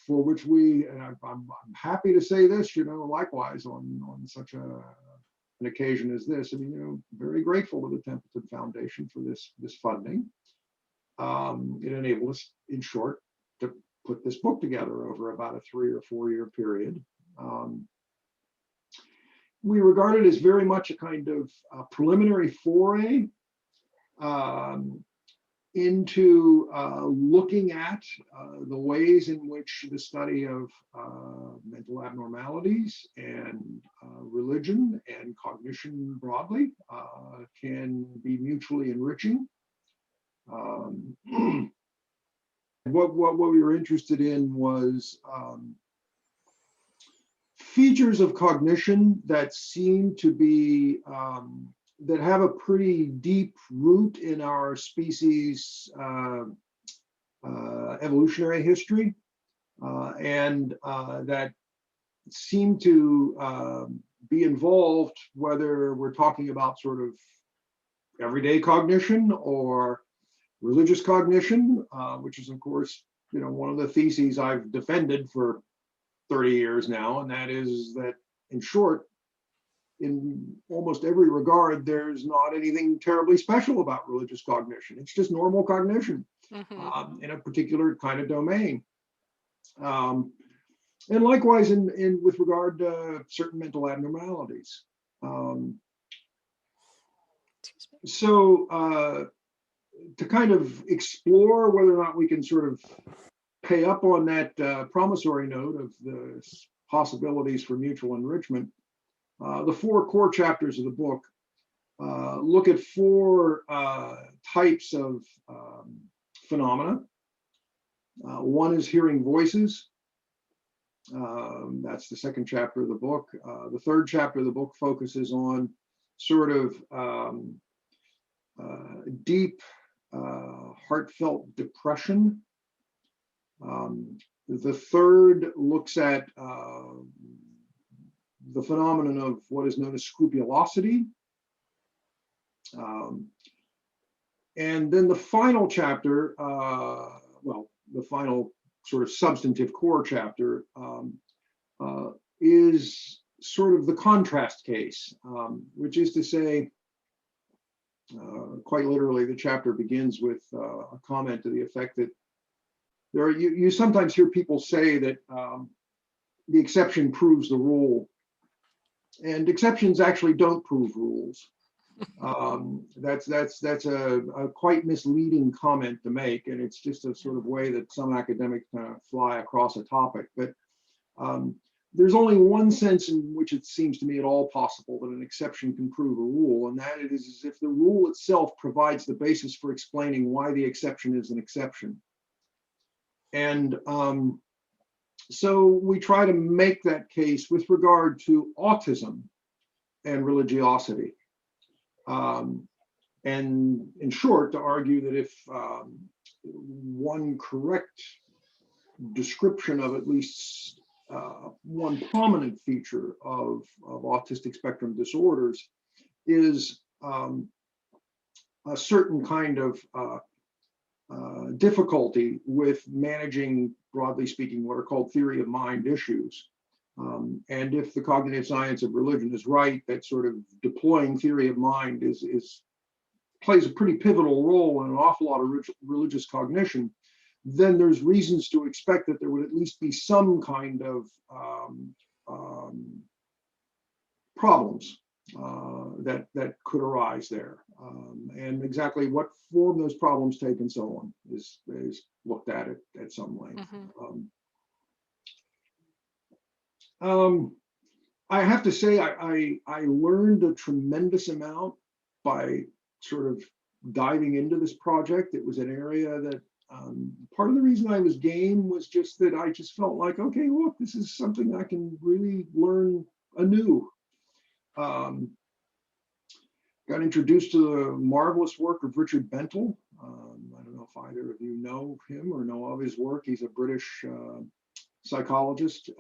for which I'm happy to say this, likewise on such an occasion as this. Very grateful to the Templeton Foundation for this funding. It enabled us, in short, to put this book together over about a 3 or 4 year period. We regard it as very much a kind of preliminary foray into looking at the ways in which the study of mental abnormalities and religion and cognition broadly can be mutually enriching. What we were interested in was features of cognition that seem to be that have a pretty deep root in our species' evolutionary history, and that seem to be involved, whether we're talking about sort of everyday cognition or religious cognition, which is, of course, one of the theses I've defended for 30 years now, and that is that, in short, in almost every regard, there's not anything terribly special about religious cognition. It's just normal cognition in a particular kind of domain. And likewise, with regard to certain mental abnormalities. So to kind of explore whether or not we can sort of pay up on that promissory note of the possibilities for mutual enrichment, the 4 core chapters of the book look at 4 types of phenomena. One is hearing voices. That's the second chapter of the book. The third chapter of the book focuses on sort of deep, heartfelt depression. The third looks at the phenomenon of what is known as scrupulosity. And then the final chapter, well, the final sort of substantive core chapter is sort of the contrast case, which is to say, quite literally, the chapter begins with a comment to the effect that you sometimes hear people say that the exception proves the rule, and exceptions actually don't prove rules. That's a quite misleading comment to make, and it's just a sort of way that some academics kind of fly across a topic. But there's only one sense in which it seems to me at all possible that an exception can prove a rule, and that it is if the rule itself provides the basis for explaining why the exception is an exception. And so we try to make that case with regard to autism and religiosity. And in short, to argue that if one correct description of at least one prominent feature of autistic spectrum disorders is a certain kind of difficulty with managing, broadly speaking, what are called theory of mind issues. And if the cognitive science of religion is right, that sort of deploying theory of mind plays a pretty pivotal role in an awful lot of religious cognition, then there's reasons to expect that there would at least be some kind of problems that could arise there. And exactly what form those problems take and so on is looked at some length. I have to say, I learned a tremendous amount by sort of diving into this project. It was an area that part of the reason I was game was just that I just felt like, okay, look, this is something I can really learn anew. Got introduced to the marvelous work of Richard Bentel. I don't know if either of you know him or know of his work. He's a British psychologist.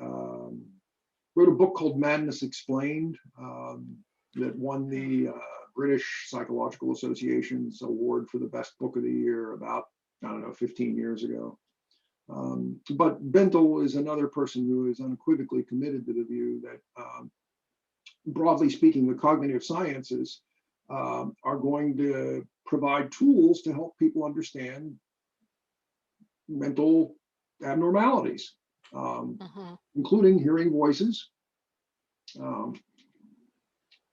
Wrote a book called Madness Explained that won the British Psychological Association's award for the best book of the year about, I don't know, 15 years ago. But Bentel is another person who is unequivocally committed to the view that, broadly speaking, the cognitive sciences are going to provide tools to help people understand mental abnormalities, including hearing voices.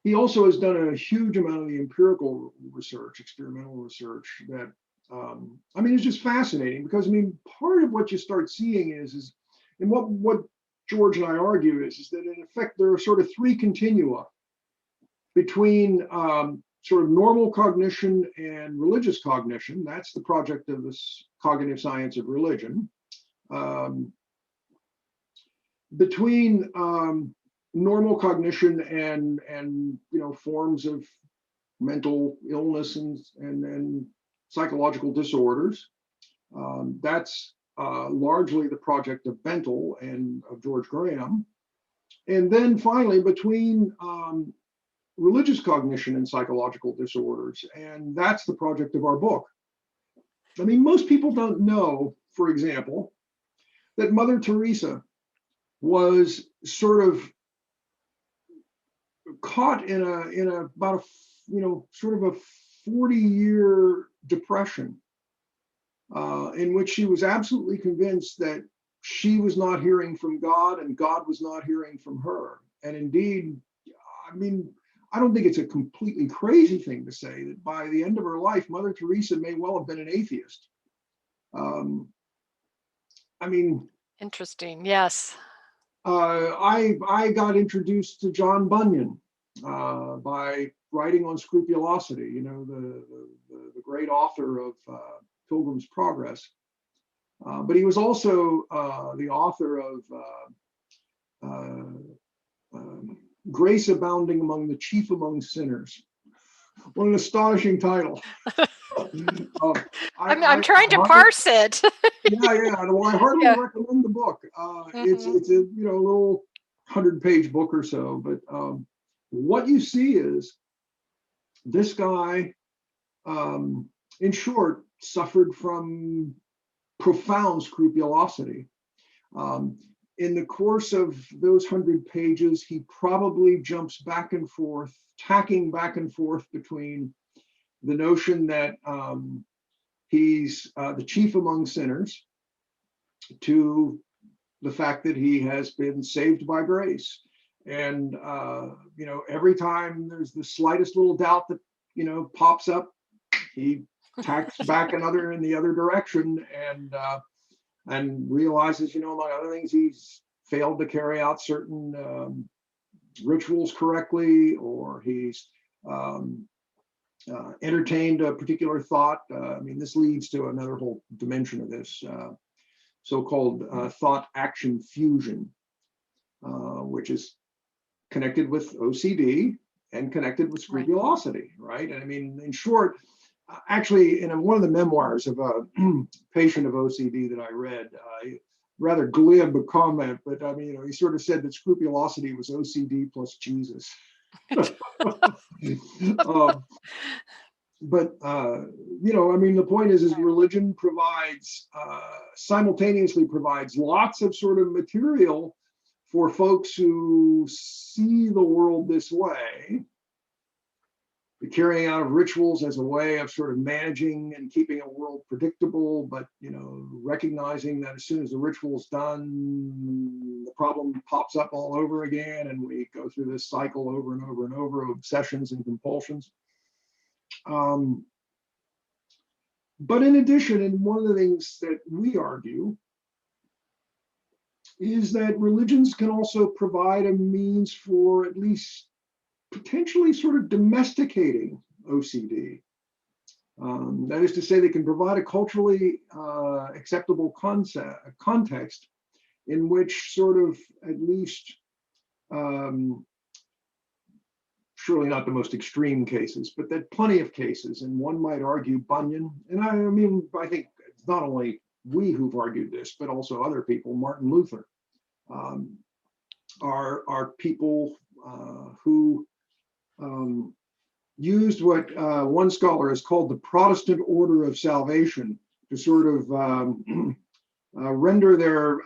He also has done a huge amount of the empirical research, experimental research that, I mean, it's just fascinating because, I mean, part of what you start seeing is and what George and I argue is that in effect, there are sort of three continua between sort of normal cognition and religious cognition. That's the project of this cognitive science of religion. Between normal cognition and forms of mental illness and psychological disorders. That's largely the project of Bentel and of George Graham. And then finally, between religious cognition and psychological disorders, and that's the project of our book. I mean, most people don't know, for example, that Mother Teresa was sort of caught in about sort of a 40-year depression in which she was absolutely convinced that she was not hearing from God and God was not hearing from her. And indeed, I mean, I don't think it's a completely crazy thing to say that by the end of her life, Mother Teresa may well have been an atheist. I mean, interesting. Yes. I got introduced to John Bunyan by writing on scrupulosity, the great author of Pilgrim's Progress. But he was also the author of Grace Abounding Among the Chief Among Sinners. What an astonishing title. I'm trying to parse it. Yeah. Well, I hardly recommend the book. It's a little 100-page book or so, but what you see is this guy, in short, suffered from profound scrupulosity. In the course of those 100 pages, he probably jumps back and forth, tacking back and forth between the notion that he's the chief among sinners to the fact that he has been saved by grace. And, every time there's the slightest little doubt that, pops up, he tacks back in the other direction and realizes, among other things, he's failed to carry out certain rituals correctly, or he's entertained a particular thought. This leads to another whole dimension of this so-called thought-action fusion, which is connected with OCD and connected with scrupulosity, right? And in short, actually, in one of the memoirs of a patient of OCD that I read, rather glib comment, but he sort of said that scrupulosity was OCD plus Jesus. The point is religion simultaneously provides lots of sort of material for folks who see the world this way, the carrying out of rituals as a way of sort of managing and keeping a world predictable, but recognizing that as soon as the ritual's done, the problem pops up all over again, and we go through this cycle over and over and over of obsessions and compulsions. But in addition, and one of the things that we argue is that religions can also provide a means for at least potentially sort of domesticating OCD. That is to say, they can provide a culturally acceptable context in which sort of at least, surely not the most extreme cases, but that plenty of cases, and one might argue Bunyan, and I think it's not only we who've argued this, but also other people, Martin Luther, are people who used what one scholar has called the Protestant order of salvation to sort of render their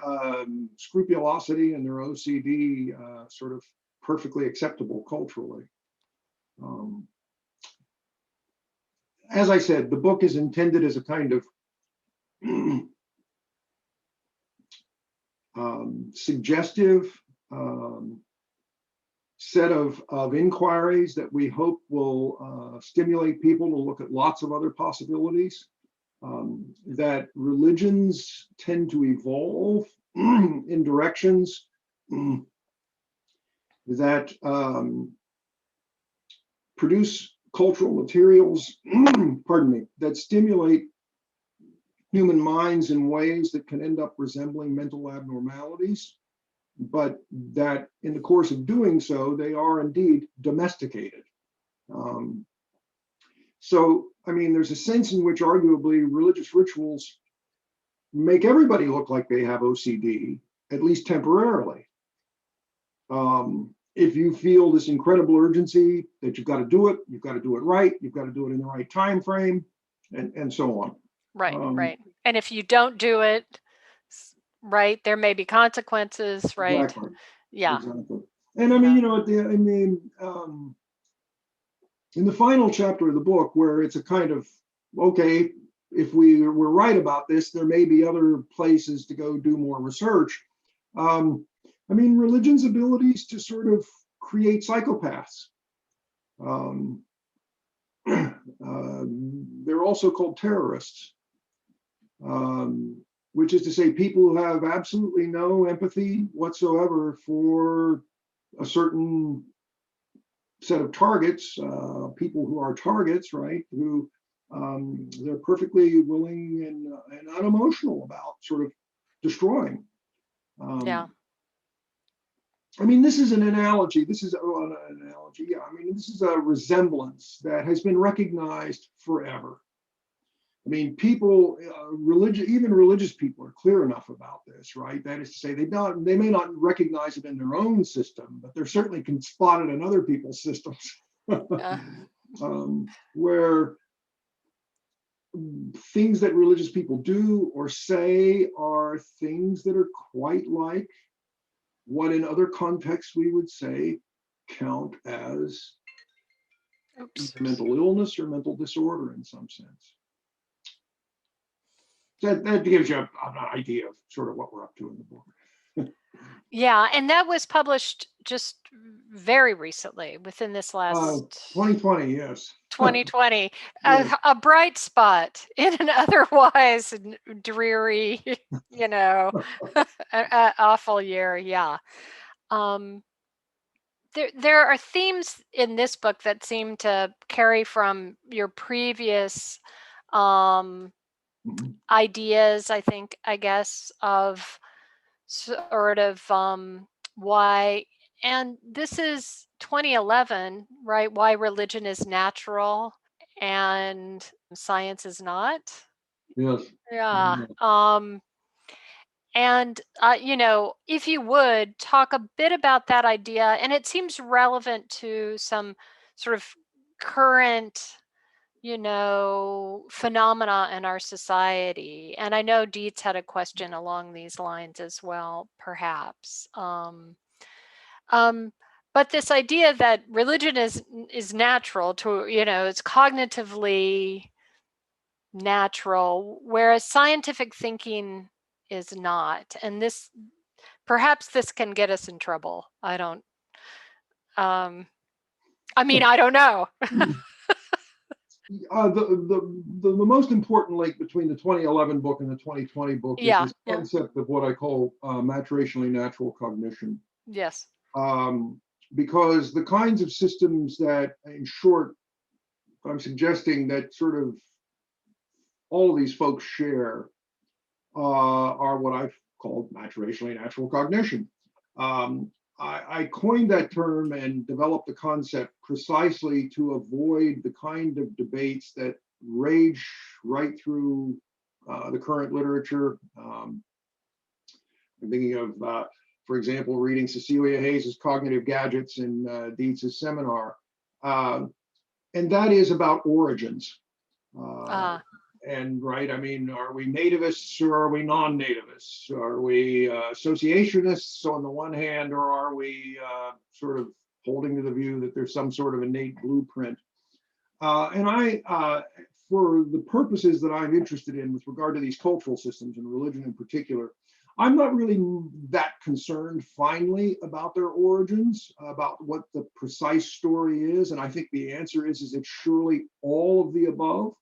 scrupulosity and their OCD sort of perfectly acceptable culturally. As I said, the book is intended as a kind of suggestive set of inquiries that we hope will stimulate people to look at lots of other possibilities, that religions tend to evolve in directions that produce cultural materials, that stimulate human minds in ways that can end up resembling mental abnormalities, but that in the course of doing so, they are indeed domesticated. There's a sense in which arguably religious rituals make everybody look like they have OCD, at least temporarily. If you feel this incredible urgency that you've got to do it right, you've got to do it in the right time frame, and so on. Right. And if you don't do it right, there may be consequences, right? Exactly. Yeah. Exactly. And in the final chapter of the book, where it's a kind of, okay, if we were right about this, there may be other places to go do more research. Religion's abilities to sort of create psychopaths. They're also called terrorists, which is to say people who have absolutely no empathy whatsoever for a certain set of targets, people who are targets, right, who they're perfectly willing and unemotional about sort of destroying. Yeah. I mean, this is an analogy. This is an analogy. Yeah, I mean, this is a resemblance that has been recognized forever. I mean, people, even religious people are clear enough about this, right? That is to say, they may not recognize it in their own system, but they certainly can spot it in other people's systems, where things that religious people do or say are things that are quite like what in other contexts we would say count as mental illness or mental disorder in some sense. That gives you an idea of sort of what we're up to in the book. Yeah, and that was published just very recently, within this last 2020, yes. 2020, Yes. a bright spot in an otherwise dreary, awful year. Yeah. There are themes in this book that seem to carry from your previous ideas, I guess, of sort of why, and this is 2011, right? Why religion is natural and science is not. Yes. Yeah. And, if you would talk a bit about that idea, and it seems relevant to some sort of current, phenomena in our society. And I know Dietz had a question along these lines as well, perhaps. But this idea that religion is natural to, it's cognitively natural, whereas scientific thinking is not. And perhaps this can get us in trouble. I don't know. The most important link between the 2011 book and the 2020 book is this concept of what I call maturationally natural cognition. Yes. Because the kinds of systems that, in short, I'm suggesting that sort of all of these folks share are what I've called maturationally natural cognition. I coined that term and developed the concept precisely to avoid the kind of debates that rage right through the current literature. I'm thinking of, for example, reading Cecilia Hayes's Cognitive Gadgets in Dietz's seminar. And that is about origins. And right, I mean, are we nativists or are we non-nativists? Are we associationists on the one hand, or are we sort of holding to the view that there's some sort of innate blueprint? And for the purposes that I'm interested in with regard to these cultural systems and religion in particular, I'm not really that concerned finally about their origins, about what the precise story is. And I think the answer is it's surely all of the above.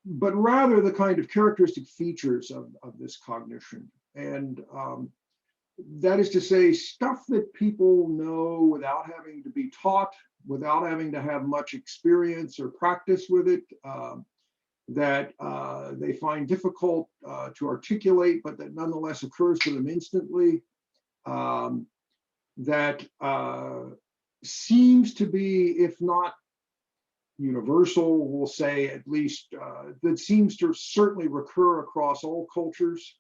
But rather the kind of characteristic features of this cognition. And that is to say, stuff that people know without having to be taught, without having to have much experience or practice with it, that they find difficult to articulate, but that nonetheless occurs to them instantly, that seems to be, if not universal, we'll say at least, that seems to certainly recur across all cultures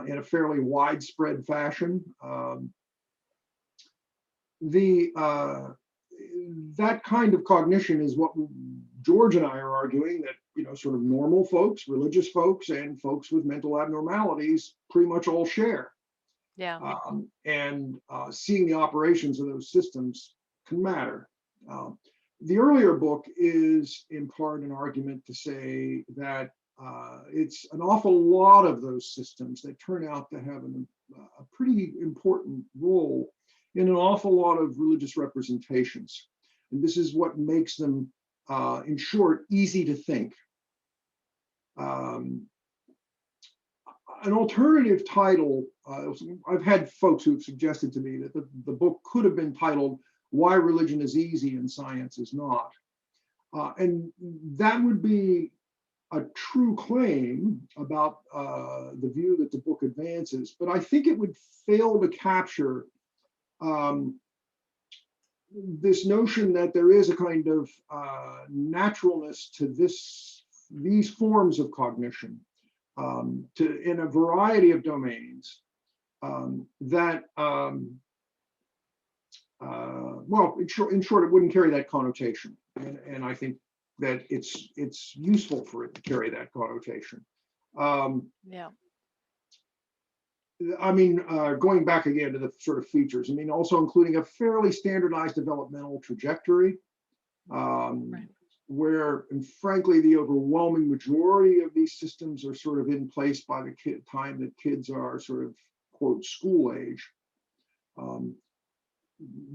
in a fairly widespread fashion. That kind of cognition is what George and I are arguing that, sort of normal folks, religious folks, and folks with mental abnormalities pretty much all share. Yeah. And seeing the operations of those systems can matter. The earlier book is in part an argument to say that it's an awful lot of those systems that turn out to have a pretty important role in an awful lot of religious representations. And this is what makes them, in short, easy to think. An alternative title, I've had folks who've suggested to me that the book could have been titled Why Religion is Easy and Science is Not. And that would be a true claim about the view that the book advances, but I think it would fail to capture this notion that there is a kind of naturalness to these forms of cognition in a variety of domains that, well, in short, it wouldn't carry that connotation. And I think that it's useful for it to carry that connotation. Yeah. I mean, going back again to the sort of features, I mean, also including a fairly standardized developmental trajectory, Right. where, and frankly, the overwhelming majority of these systems are sort of in place by the time that kids are sort of, quote, school age.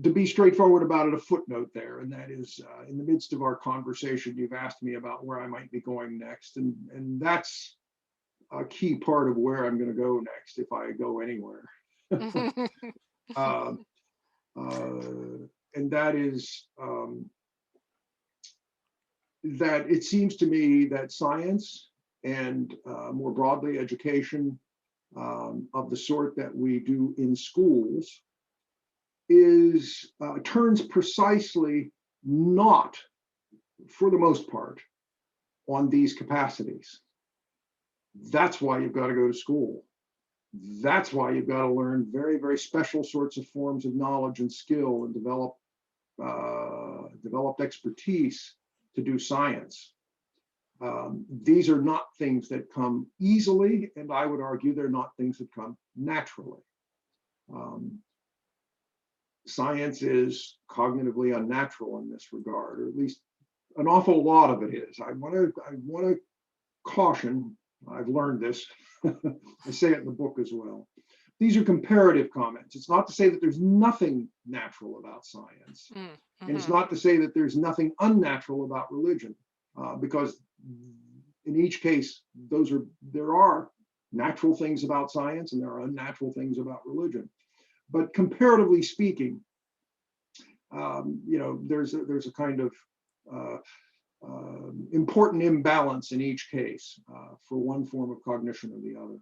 To be straightforward about it, a footnote there, and that is, in the midst of our conversation, you've asked me about where I might be going next, and that's a key part of where I'm going to go next if I go anywhere. And that is that it seems to me that science and more broadly education of the sort that we do in schools is turns precisely not, for the most part, on these capacities. That's why you've got to go to school. That's why you've got to learn very, very special sorts of forms of knowledge and skill and develop expertise to do science. These are not things that come easily, and I would argue they're not things that come naturally. Science is cognitively unnatural in this regard, or at least an awful lot of it is. I want to caution. I've learned this. I say it in the book as well. These are comparative comments. It's not to say that there's nothing natural about science. Mm-hmm. And it's not to say that there's nothing unnatural about religion, because in each case, there are natural things about science and there are unnatural things about religion. But comparatively speaking, there's a kind of important imbalance in each case for one form of cognition or the other.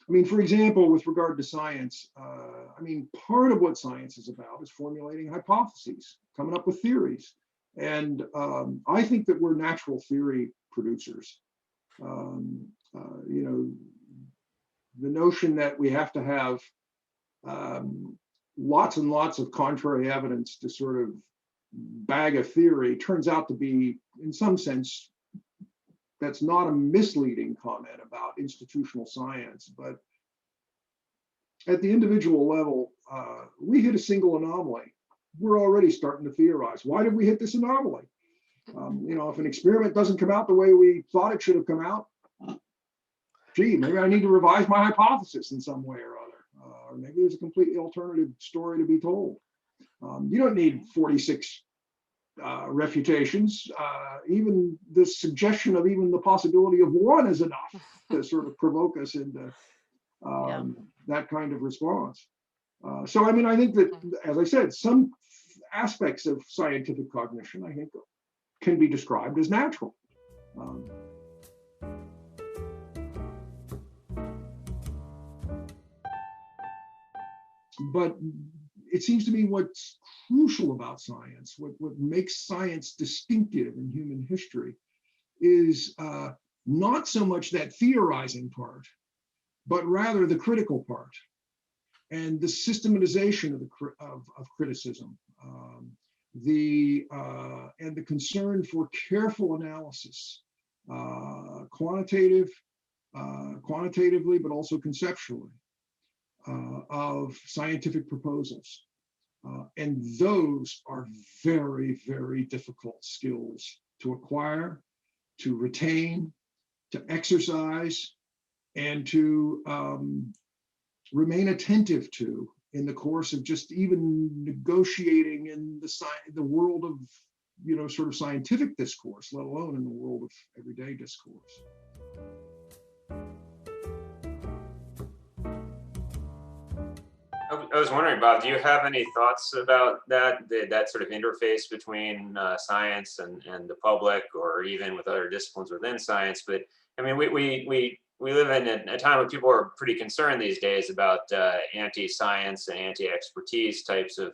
I mean, for example, with regard to science, I mean, part of what science is about is formulating hypotheses, coming up with theories. And I think that we're natural theory producers. The notion that we have to have lots and lots of contrary evidence to sort of bag a theory turns out to be, in some sense, that's not a misleading comment about institutional science, but at the individual level, we hit a single anomaly. We're already starting to theorize. Why did we hit this anomaly? If an experiment doesn't come out the way we thought it should have come out, gee, maybe I need to revise my hypothesis in some way or other. Or maybe there's a completely alternative story to be told. You don't need 46 refutations. Even the suggestion of even the possibility of one is enough to sort of provoke us into that kind of response. So, I mean, I think that, as I said, some aspects of scientific cognition, I think, can be described as natural. But it seems to me what's crucial about science, what makes science distinctive in human history, is not so much that theorizing part, but rather the critical part and the systematization of criticism, and the concern for careful analysis, quantitatively, but also conceptually, of scientific proposals. And those are very, very difficult skills to acquire, to retain, to exercise, and to remain attentive to in the course of just even negotiating in the world of, sort of scientific discourse, let alone in the world of everyday discourse. I was wondering, Bob, do you have any thoughts about that sort of interface between science and the public, or even with other disciplines within science? But I mean, we live in a time where people are pretty concerned these days about anti-science and anti-expertise types of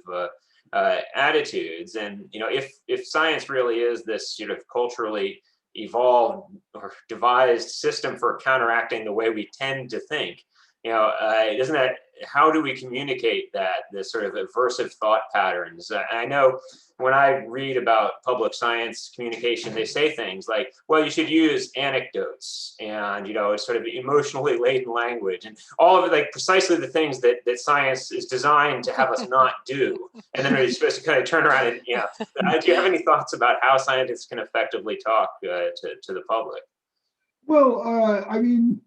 attitudes. And if science really is this sort of culturally evolved or devised system for counteracting the way we tend to think, isn't that, how do we communicate this sort of aversive thought patterns? I know when I read about public science communication, they say things like, well, you should use anecdotes and, sort of emotionally laden language and all of it, like precisely the things that science is designed to have us not do. And then we're supposed to kind of turn around and, do you have any thoughts about how scientists can effectively talk to the public? Well, I mean,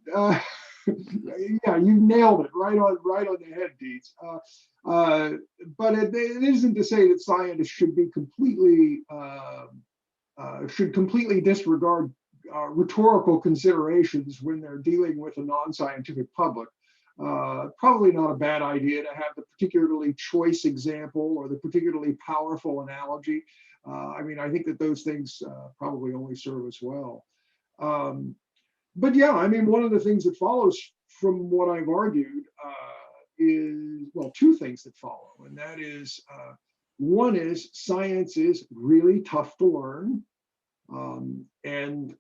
yeah, you nailed it right on the head, Dietz. But it isn't to say that scientists should be completely disregard rhetorical considerations when they're dealing with a non-scientific public. Probably not a bad idea to have the particularly choice example or the particularly powerful analogy. I mean, I think that those things probably only serve us well. But yeah, I mean, one of the things that follows from what I've argued is, well, two things that follow. And that is, one is science is really tough to learn. And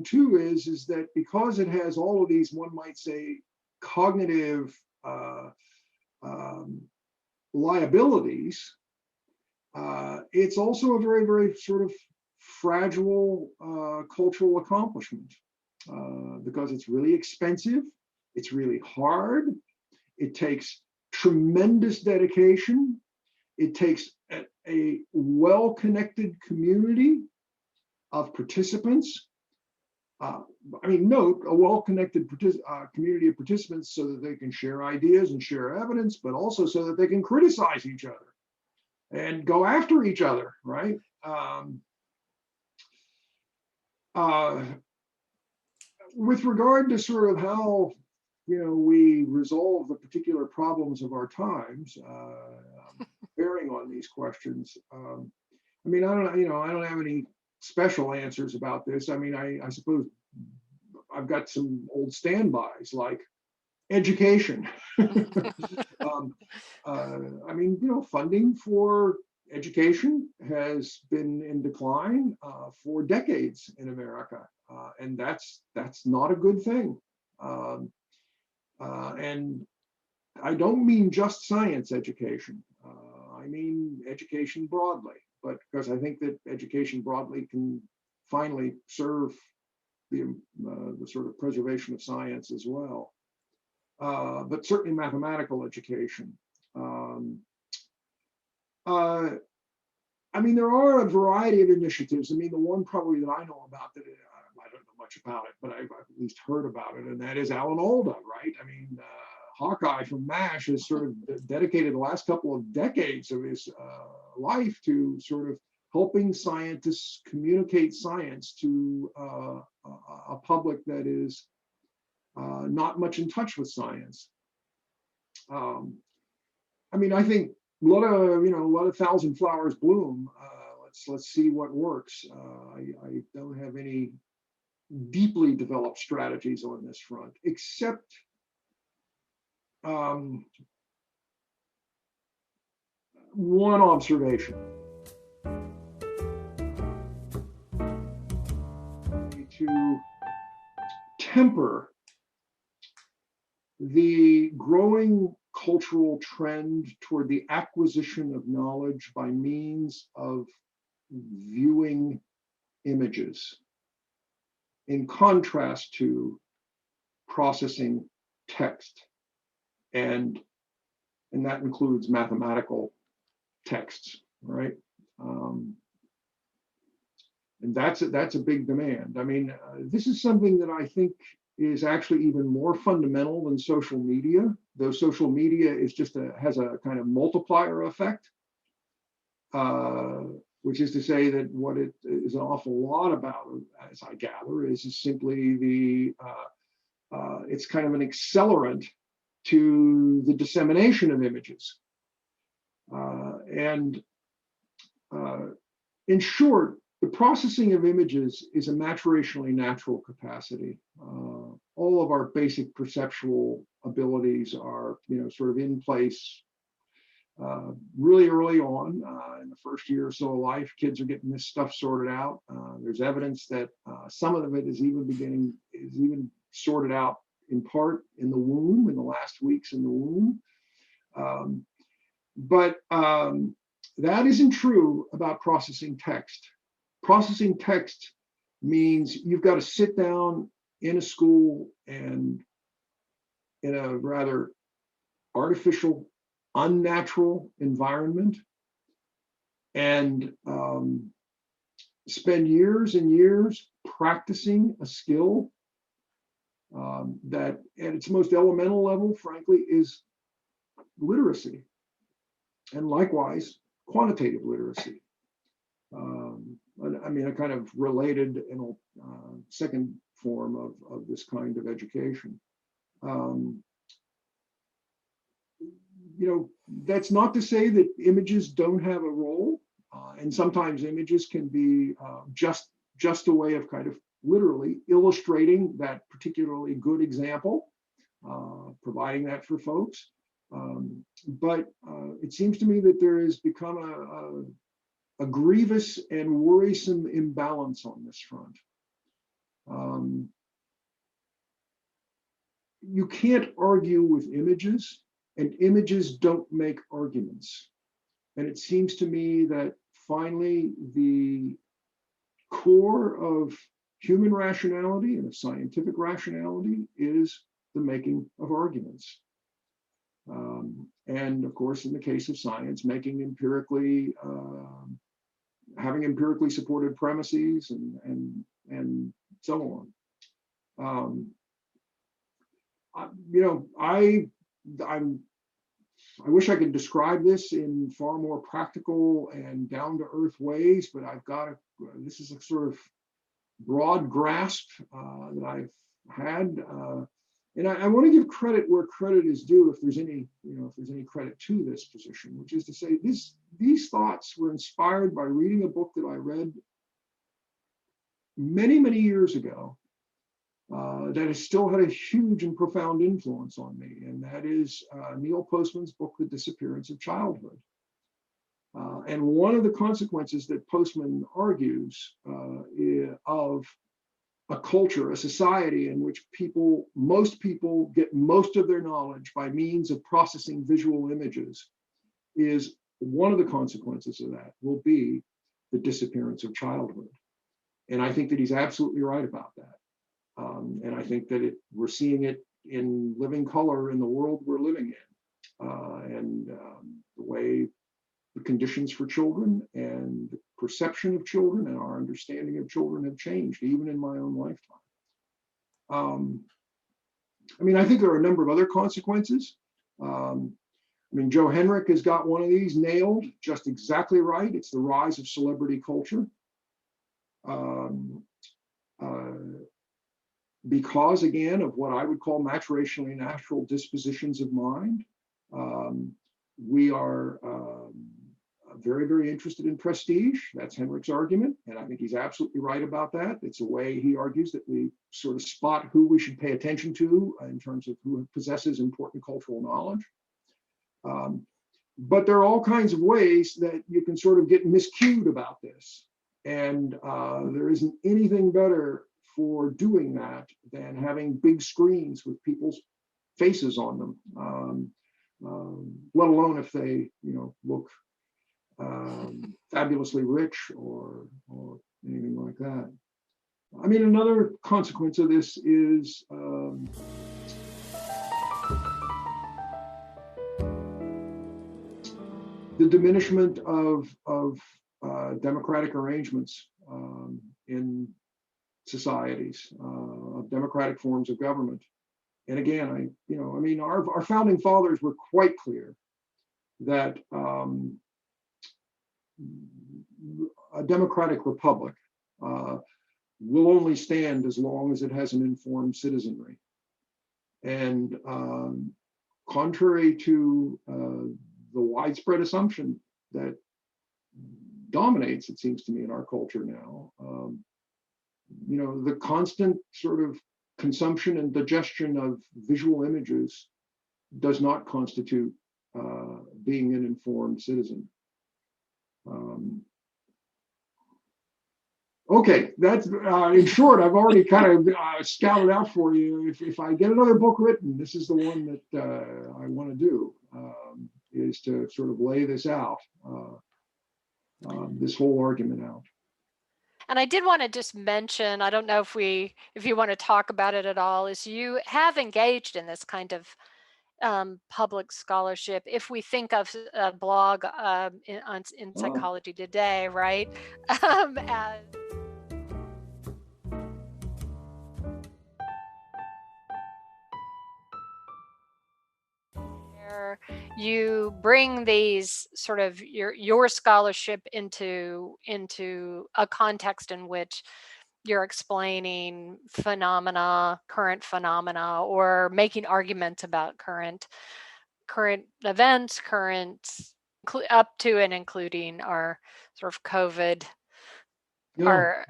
two is that because it has all of these, one might say, cognitive liabilities, it's also a very, very sort of fragile cultural accomplishment because it's really expensive, it's really hard, it takes tremendous dedication, it takes a well-connected community of participants. I mean, note, a well-connected community of participants so that they can share ideas and share evidence, but also so that they can criticize each other and go after each other, right? With regard to sort of how we resolve the particular problems of our times, bearing on these questions, I mean, I don't have any special answers about this. I mean, I suppose I've got some old standbys like education. I mean, funding for education has been in decline for decades in America, and that's not a good thing. And I don't mean just science education. I mean education broadly, but because I think that education broadly can finally serve the sort of preservation of science as well. But certainly mathematical education. I mean, there are a variety of initiatives. I mean, the one probably that I know about that I don't know much about it, but I've at least heard about it, and that is Alan Alda, right? I mean, Hawkeye from MASH has sort of dedicated the last couple of decades of his life to sort of helping scientists communicate science to a public that is not much in touch with science. I mean, I think a lot of thousand flowers bloom. Let's see what works. I don't have any deeply developed strategies on this front, except one observation. To temper the growing cultural trend toward the acquisition of knowledge by means of viewing images, in contrast to processing text, and that includes mathematical texts, right? And that's a big demand. I mean, this is something that I think is actually even more fundamental than social media, though social media is has a kind of multiplier effect, which is to say that what it is an awful lot about, as I gather, is simply it's kind of an accelerant to the dissemination of images. And in short, the processing of images is a maturationally natural capacity. All of our basic perceptual abilities are, sort of in place really early on. In the first year or so of life, kids are getting this stuff sorted out. There's evidence that some of it is even sorted out in part in the womb, in the last weeks in the womb. But that isn't true about processing text. Processing text means you've got to sit down in a school and in a rather artificial, unnatural environment and spend years and years practicing a skill that at its most elemental level, frankly, is literacy. And likewise, quantitative literacy. A kind of related second form of this kind of education. That's not to say that images don't have a role, and sometimes images can be just a way of kind of literally illustrating that particularly good example, providing that for folks. But it seems to me that there has become a grievous and worrisome imbalance on this front. You can't argue with images, and images don't make arguments. And it seems to me that finally the core of human rationality and of scientific rationality is the making of arguments. And of course, in the case of science, making empirically, having empirically supported premises and so on. I wish I could describe this in far more practical and down-to-earth ways, but this is a sort of broad grasp that I've had. And I want to give credit where credit is due, if there's any credit to this position, which is to say these thoughts were inspired by reading a book that I read many, many years ago that has still had a huge and profound influence on me, and that is Neil Postman's book, The Disappearance of Childhood. And one of the consequences that Postman argues of a culture, a society in which most people get most of their knowledge by means of processing visual images, is one of the consequences of that will be the disappearance of childhood. And I think that he's absolutely right about that. And I think that we're seeing it in living color in the world we're living in, and the way the conditions for children and the perception of children and our understanding of children have changed, even in my own lifetime. I think there are a number of other consequences. Joe Henrich has got one of these nailed just exactly right. It's the rise of celebrity culture. Because, again, of what I would call maturationally natural dispositions of mind, we are very, very interested in prestige. That's Henrich's argument, and I think he's absolutely right about that. It's a way, he argues, that we sort of spot who we should pay attention to in terms of who possesses important cultural knowledge. But there are all kinds of ways that you can sort of get miscued about this, and there isn't anything better for doing that than having big screens with people's faces on them, let alone if they, look fabulously rich or anything like that. Another consequence of this is the diminishment of democratic arrangements in societies, of democratic forms of government. And again, our founding fathers were quite clear that a democratic republic will only stand as long as it has an informed citizenry. And contrary to the widespread assumption that dominates, it seems to me, in our culture now. The constant sort of consumption and digestion of visual images does not constitute being an informed citizen. Okay, that's in short. I've already kind of scouted out for you. If I get another book written, this is the one that I want to do, is to sort of lay this out, this whole argument out. And I did want to just mention, I don't know if you want to talk about it at all, is you have engaged in this kind of public scholarship. If we think of a blog in Psychology Today, right? As you bring these sort of your scholarship into a context in which you're explaining current phenomena, or making arguments about current events, up to and including our sort of COVID, our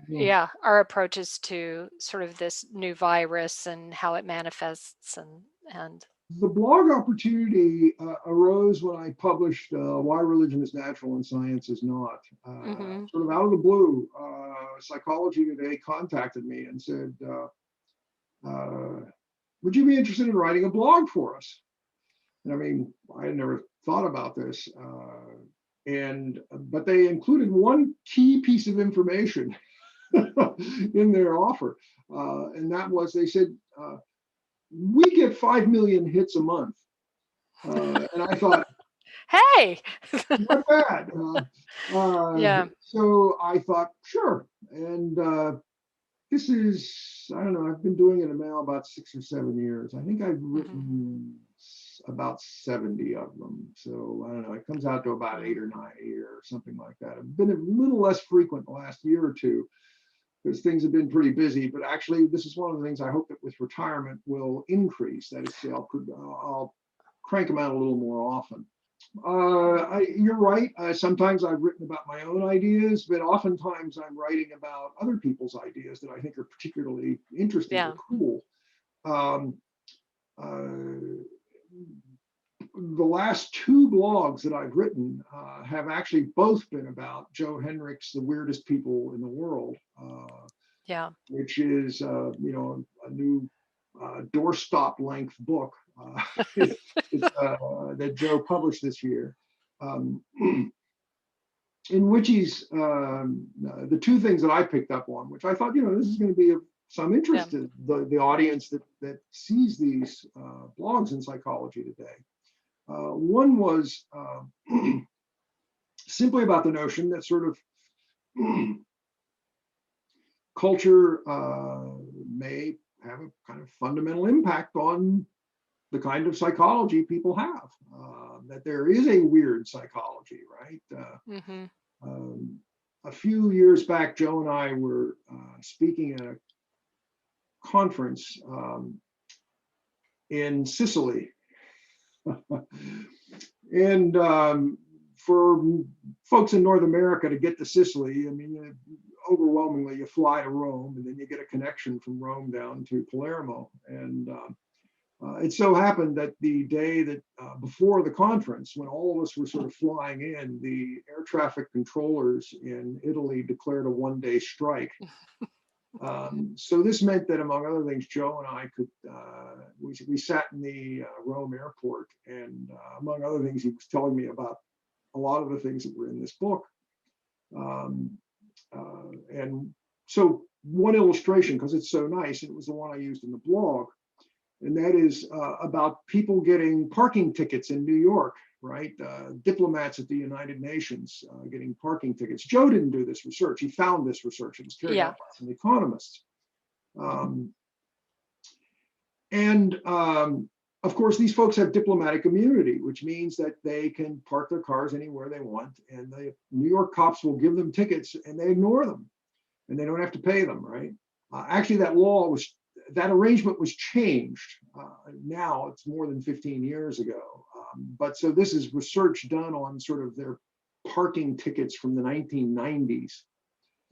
approaches to sort of this new virus and how it manifests. And the blog opportunity arose when I published Why Religion is Natural and Science is Not. Sort of out of the blue, Psychology Today contacted me and said, would you be interested in writing a blog for us? And I mean, I had never thought about this. But they included one key piece of information in their offer. And that was, they said, we get 5 million hits a month. And I thought, hey, not bad. yeah. So I thought, sure. And this is, I don't know, I've been doing it now about 6 or 7 years. I think I've written about 70 of them. So I don't know, it comes out to about 8 or 9 a year or something like that. I've been a little less frequent the last year or two, because things have been pretty busy. But actually, this is one of the things I hope that with retirement will increase. That is, I'll crank them out a little more often. You're right. Sometimes I've written about my own ideas, but oftentimes I'm writing about other people's ideas that I think are particularly interesting or cool. The last 2 blogs that I've written have actually both been about Joe Henrich's The Weirdest People in the World, which is a new doorstop length book that Joe published this year, in which he's the 2 things that I picked up on, which I thought, this is going to be of some interest to the audience that sees these blogs in Psychology Today. One was simply about the notion that sort of culture may have a kind of fundamental impact on the kind of psychology people have, that there is a weird psychology, right? A few years back, Joe and I were speaking at a conference in Sicily. And for folks in North America to get to Sicily, I mean, overwhelmingly you fly to Rome, and then you get a connection from Rome down to Palermo. And it so happened that the day that before the conference, when all of us were sort of flying in, the air traffic controllers in Italy declared a 1-day strike. So this meant that, among other things, Joe and I could, we sat in the Rome airport, and among other things, he was telling me about a lot of the things that were in this book. And so one illustration, because it's so nice, it was the one I used in the blog, and that is about people getting parking tickets in New York, right? Diplomats at the United Nations getting parking tickets. Joe didn't do this research. He found this research. It was carried out by some economists. Of course, these folks have diplomatic immunity, which means that they can park their cars anywhere they want, and the New York cops will give them tickets, and they ignore them, and they don't have to pay them, right? Actually, that arrangement was changed now it's more than 15 years ago. But so this is research done on sort of their parking tickets from the 1990s.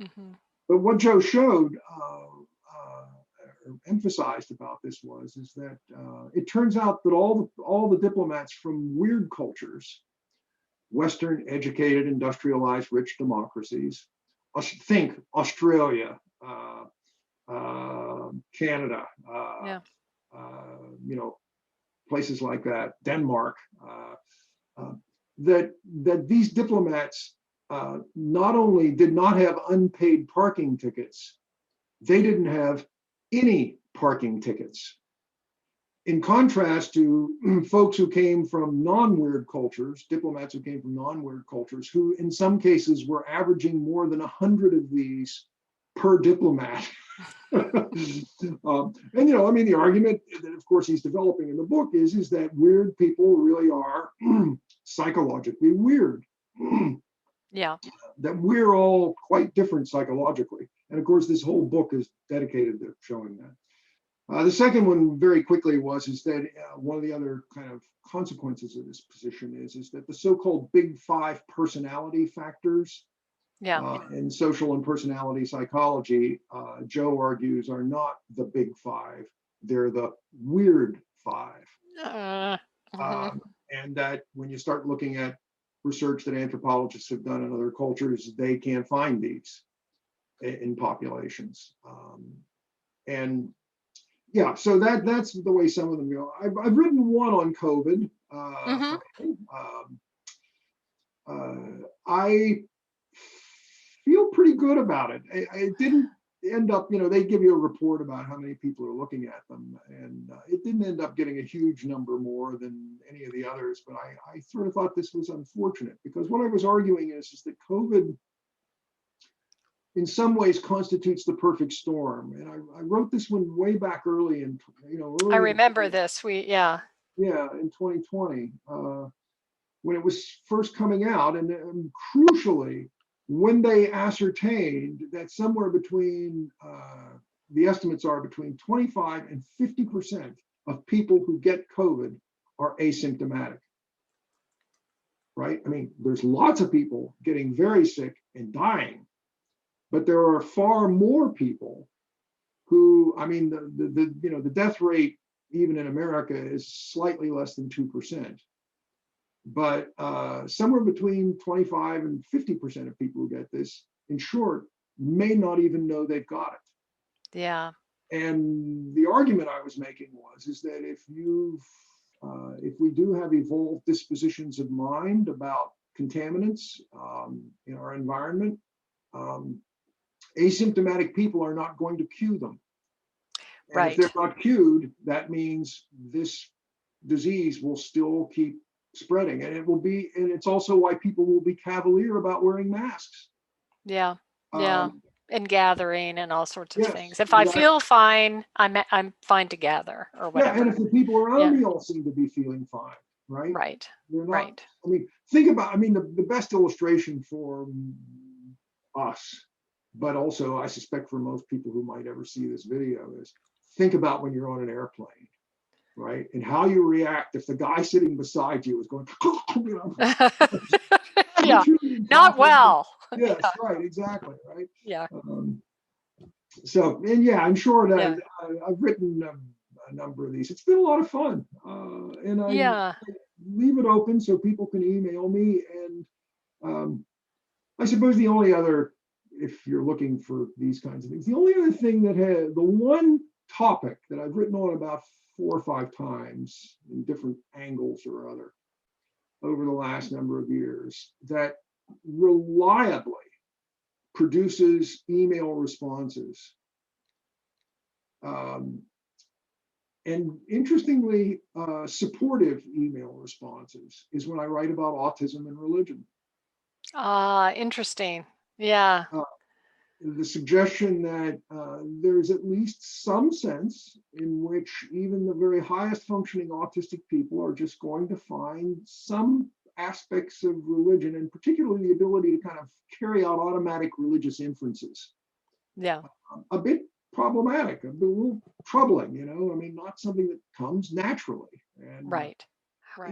Mm-hmm. But what Joe showed, emphasized about this is that it turns out that all the diplomats from weird cultures, Western, educated, industrialized, rich democracies, think Australia, Canada, places like that, Denmark, that these diplomats not only did not have unpaid parking tickets, they didn't have any parking tickets. In contrast to folks who came from non-weird cultures, diplomats who came from non-weird cultures, who in some cases were averaging more than 100 of these per diplomat. The argument that of course he's developing in the book is that weird people really are psychologically weird. Yeah. That we're all quite different psychologically. And of course, this whole book is dedicated to showing that. The second one, very quickly, is that one of the other kind of consequences of this position is that the so-called big five personality factors in social and personality psychology, Joe argues, are not the big five. They're the weird five. And that when you start looking at research that anthropologists have done in other cultures, they can't find these in populations. So that's the way some of them go. I've written one on COVID. I feel pretty good about it. It didn't end up, they give you a report about how many people are looking at them, and it didn't end up getting a huge number more than any of the others. But I sort of thought this was unfortunate, because what I was arguing is that COVID in some ways constitutes the perfect storm. And I wrote this one way back early in, I remember this. In 2020, when it was first coming out, and crucially, when they ascertained that somewhere between, the estimates are between 25 and 50% of people who get COVID are asymptomatic, right? I mean, there's lots of people getting very sick and dying, but there are far more people who, the death rate, even in America, is slightly less than 2%. But somewhere between 25 and 50% of people who get this, in short, may not even know they've got it. Yeah. And the argument I was making is that if we do have evolved dispositions of mind about contaminants in our environment, asymptomatic people are not going to cue them. And right. If they're not cued, that means this disease will still keep spreading, and it's also why people will be cavalier about wearing masks. Yeah. And gathering and all sorts of things. If exactly. I feel fine, I'm fine to gather or whatever. Yeah, and if the people around me all seem to be feeling fine, right? Right. They're not, right. Think about, the best illustration for us, but also I suspect for most people who might ever see this video, is think about when you're on an airplane, right? And how you react if the guy sitting beside you is going, yeah, not well. Yes, right, exactly, right? Yeah. I'm sure that I've written a number of these. It's been a lot of fun, and I leave it open so people can email me. And I suppose the only other, if you're looking for these kinds of things, the only other thing the one topic that I've written on about 4 or 5 times in different angles or other over the last number of years that reliably produces email responses. And interestingly, supportive email responses is when I write about autism and religion. Interesting. Yeah. The suggestion that there's at least some sense in which even the very highest functioning autistic people are just going to find some aspects of religion, and particularly the ability to kind of carry out automatic religious inferences. Yeah. A bit problematic, a little troubling, you know. I mean, not something that comes naturally. And Right.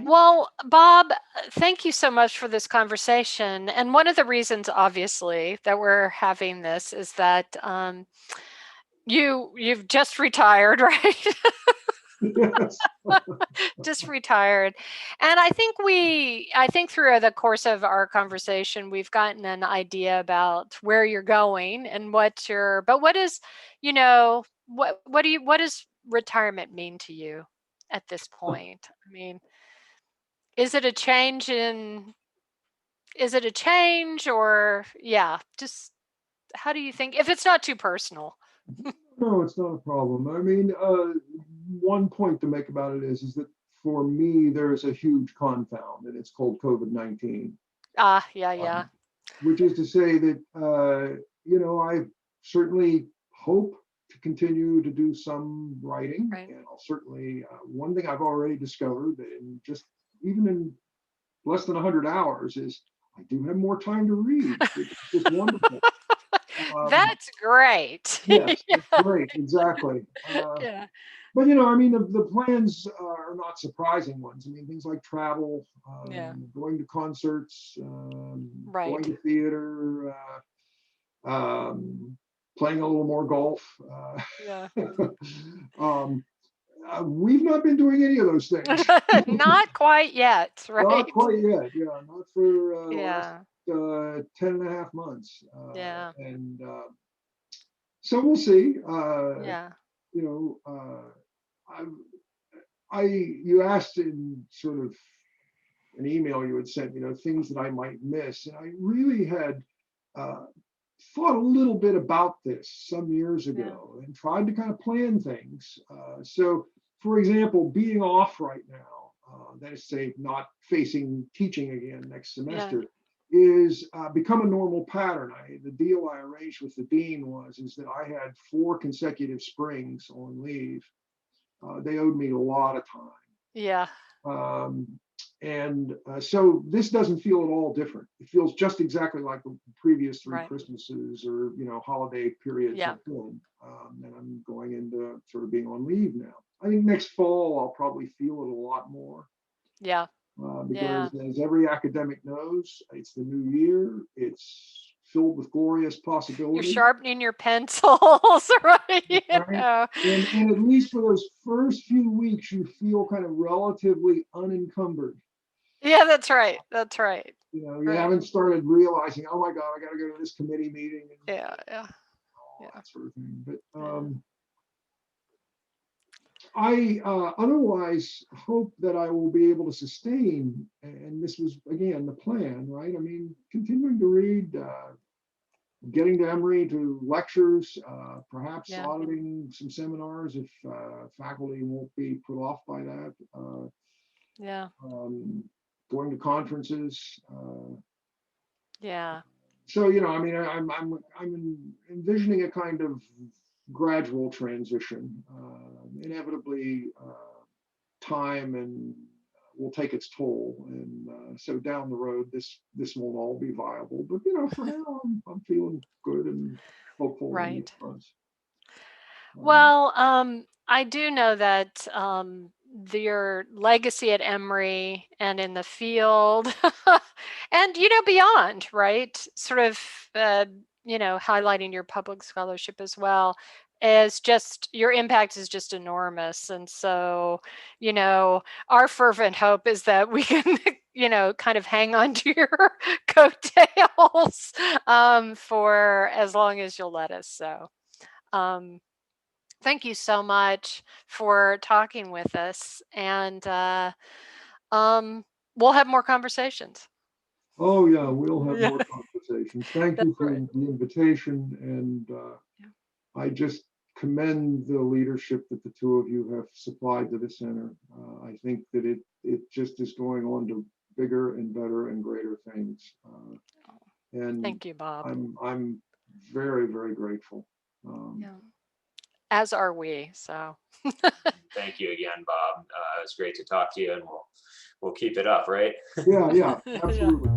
Well, Bob, thank you so much for this conversation. And one of the reasons, obviously, that we're having this is that you've just retired, right? yes. Just retired. And I think through the course of our conversation, we've gotten an idea about where you're going and what is, what does retirement mean to you at this point? I mean, is it a change or just how do you think, if it's not too personal? No, it's not a problem. I mean, one point to make about it is that for me, there is a huge confound, and it's called COVID-19. Yeah. Which is to say that, I certainly hope to continue to do some writing. Right. And I'll certainly, one thing I've already discovered, and just even in less than 100 hours, is I do have more time to read, which is just wonderful. That's great. Yes, that's great, exactly. Yeah. But I mean, the plans are not surprising ones. I mean, things like travel, going to concerts, Right. going to theater, playing a little more golf. Yeah. We've not been doing any of those things. Not quite yet, right? Not quite yet. Yeah, not for Yeah. last 10 and a half months. Yeah. And so we'll see. Yeah. You asked in sort of an email you had sent, things that I might miss. And I really had thought a little bit about this some years ago and tried to kind of plan things. So, for example, being off right now, that is to say, not facing teaching again next semester, is become a normal pattern. The deal I arranged with the dean is that I had 4 consecutive springs on leave. They owed me a lot of time. Yeah. So this doesn't feel at all different. It feels just exactly like the previous 3 Right. Christmases or holiday periods have been. And I'm going into sort of being on leave now. I think next fall I'll probably feel it a lot more. Yeah. Because as every academic knows, it's the new year. It's filled with glorious possibilities. You're sharpening your pencils, right? Right? And at least for those first few weeks, you feel kind of relatively unencumbered. Yeah, that's right. That's right. You haven't started realizing, oh my God, I got to go to this committee meeting. And that sort of thing. But I otherwise hope that I will be able to sustain, and this was, again, the plan, right? I mean, continuing to read, getting to Emory to lectures, perhaps auditing some seminars if faculty won't be put off by that. Going to conferences. So, I mean, I'm envisioning a kind of gradual transition. Inevitably, time and will take its toll, and so down the road, this won't all be viable. But for now, I'm feeling good and hopeful. Right. Well, I do know that your legacy at Emory and in the field, and beyond, right? Sort of, highlighting your public scholarship as well, is just your impact is just enormous. And so, our fervent hope is that we can, kind of hang on to your coattails for as long as you'll let us. So. Thank you so much for talking with us, and we'll have more conversations. Oh yeah, we'll have more conversations. Thank you for the invitation, and I just commend the leadership that the 2 of you have supplied to the center. I think that it just is going on to bigger and better and greater things. And thank you, Bob. I'm very, very grateful. As are we. So thank you again, Bob. It was great to talk to you, and we'll keep it up, right? Yeah, absolutely.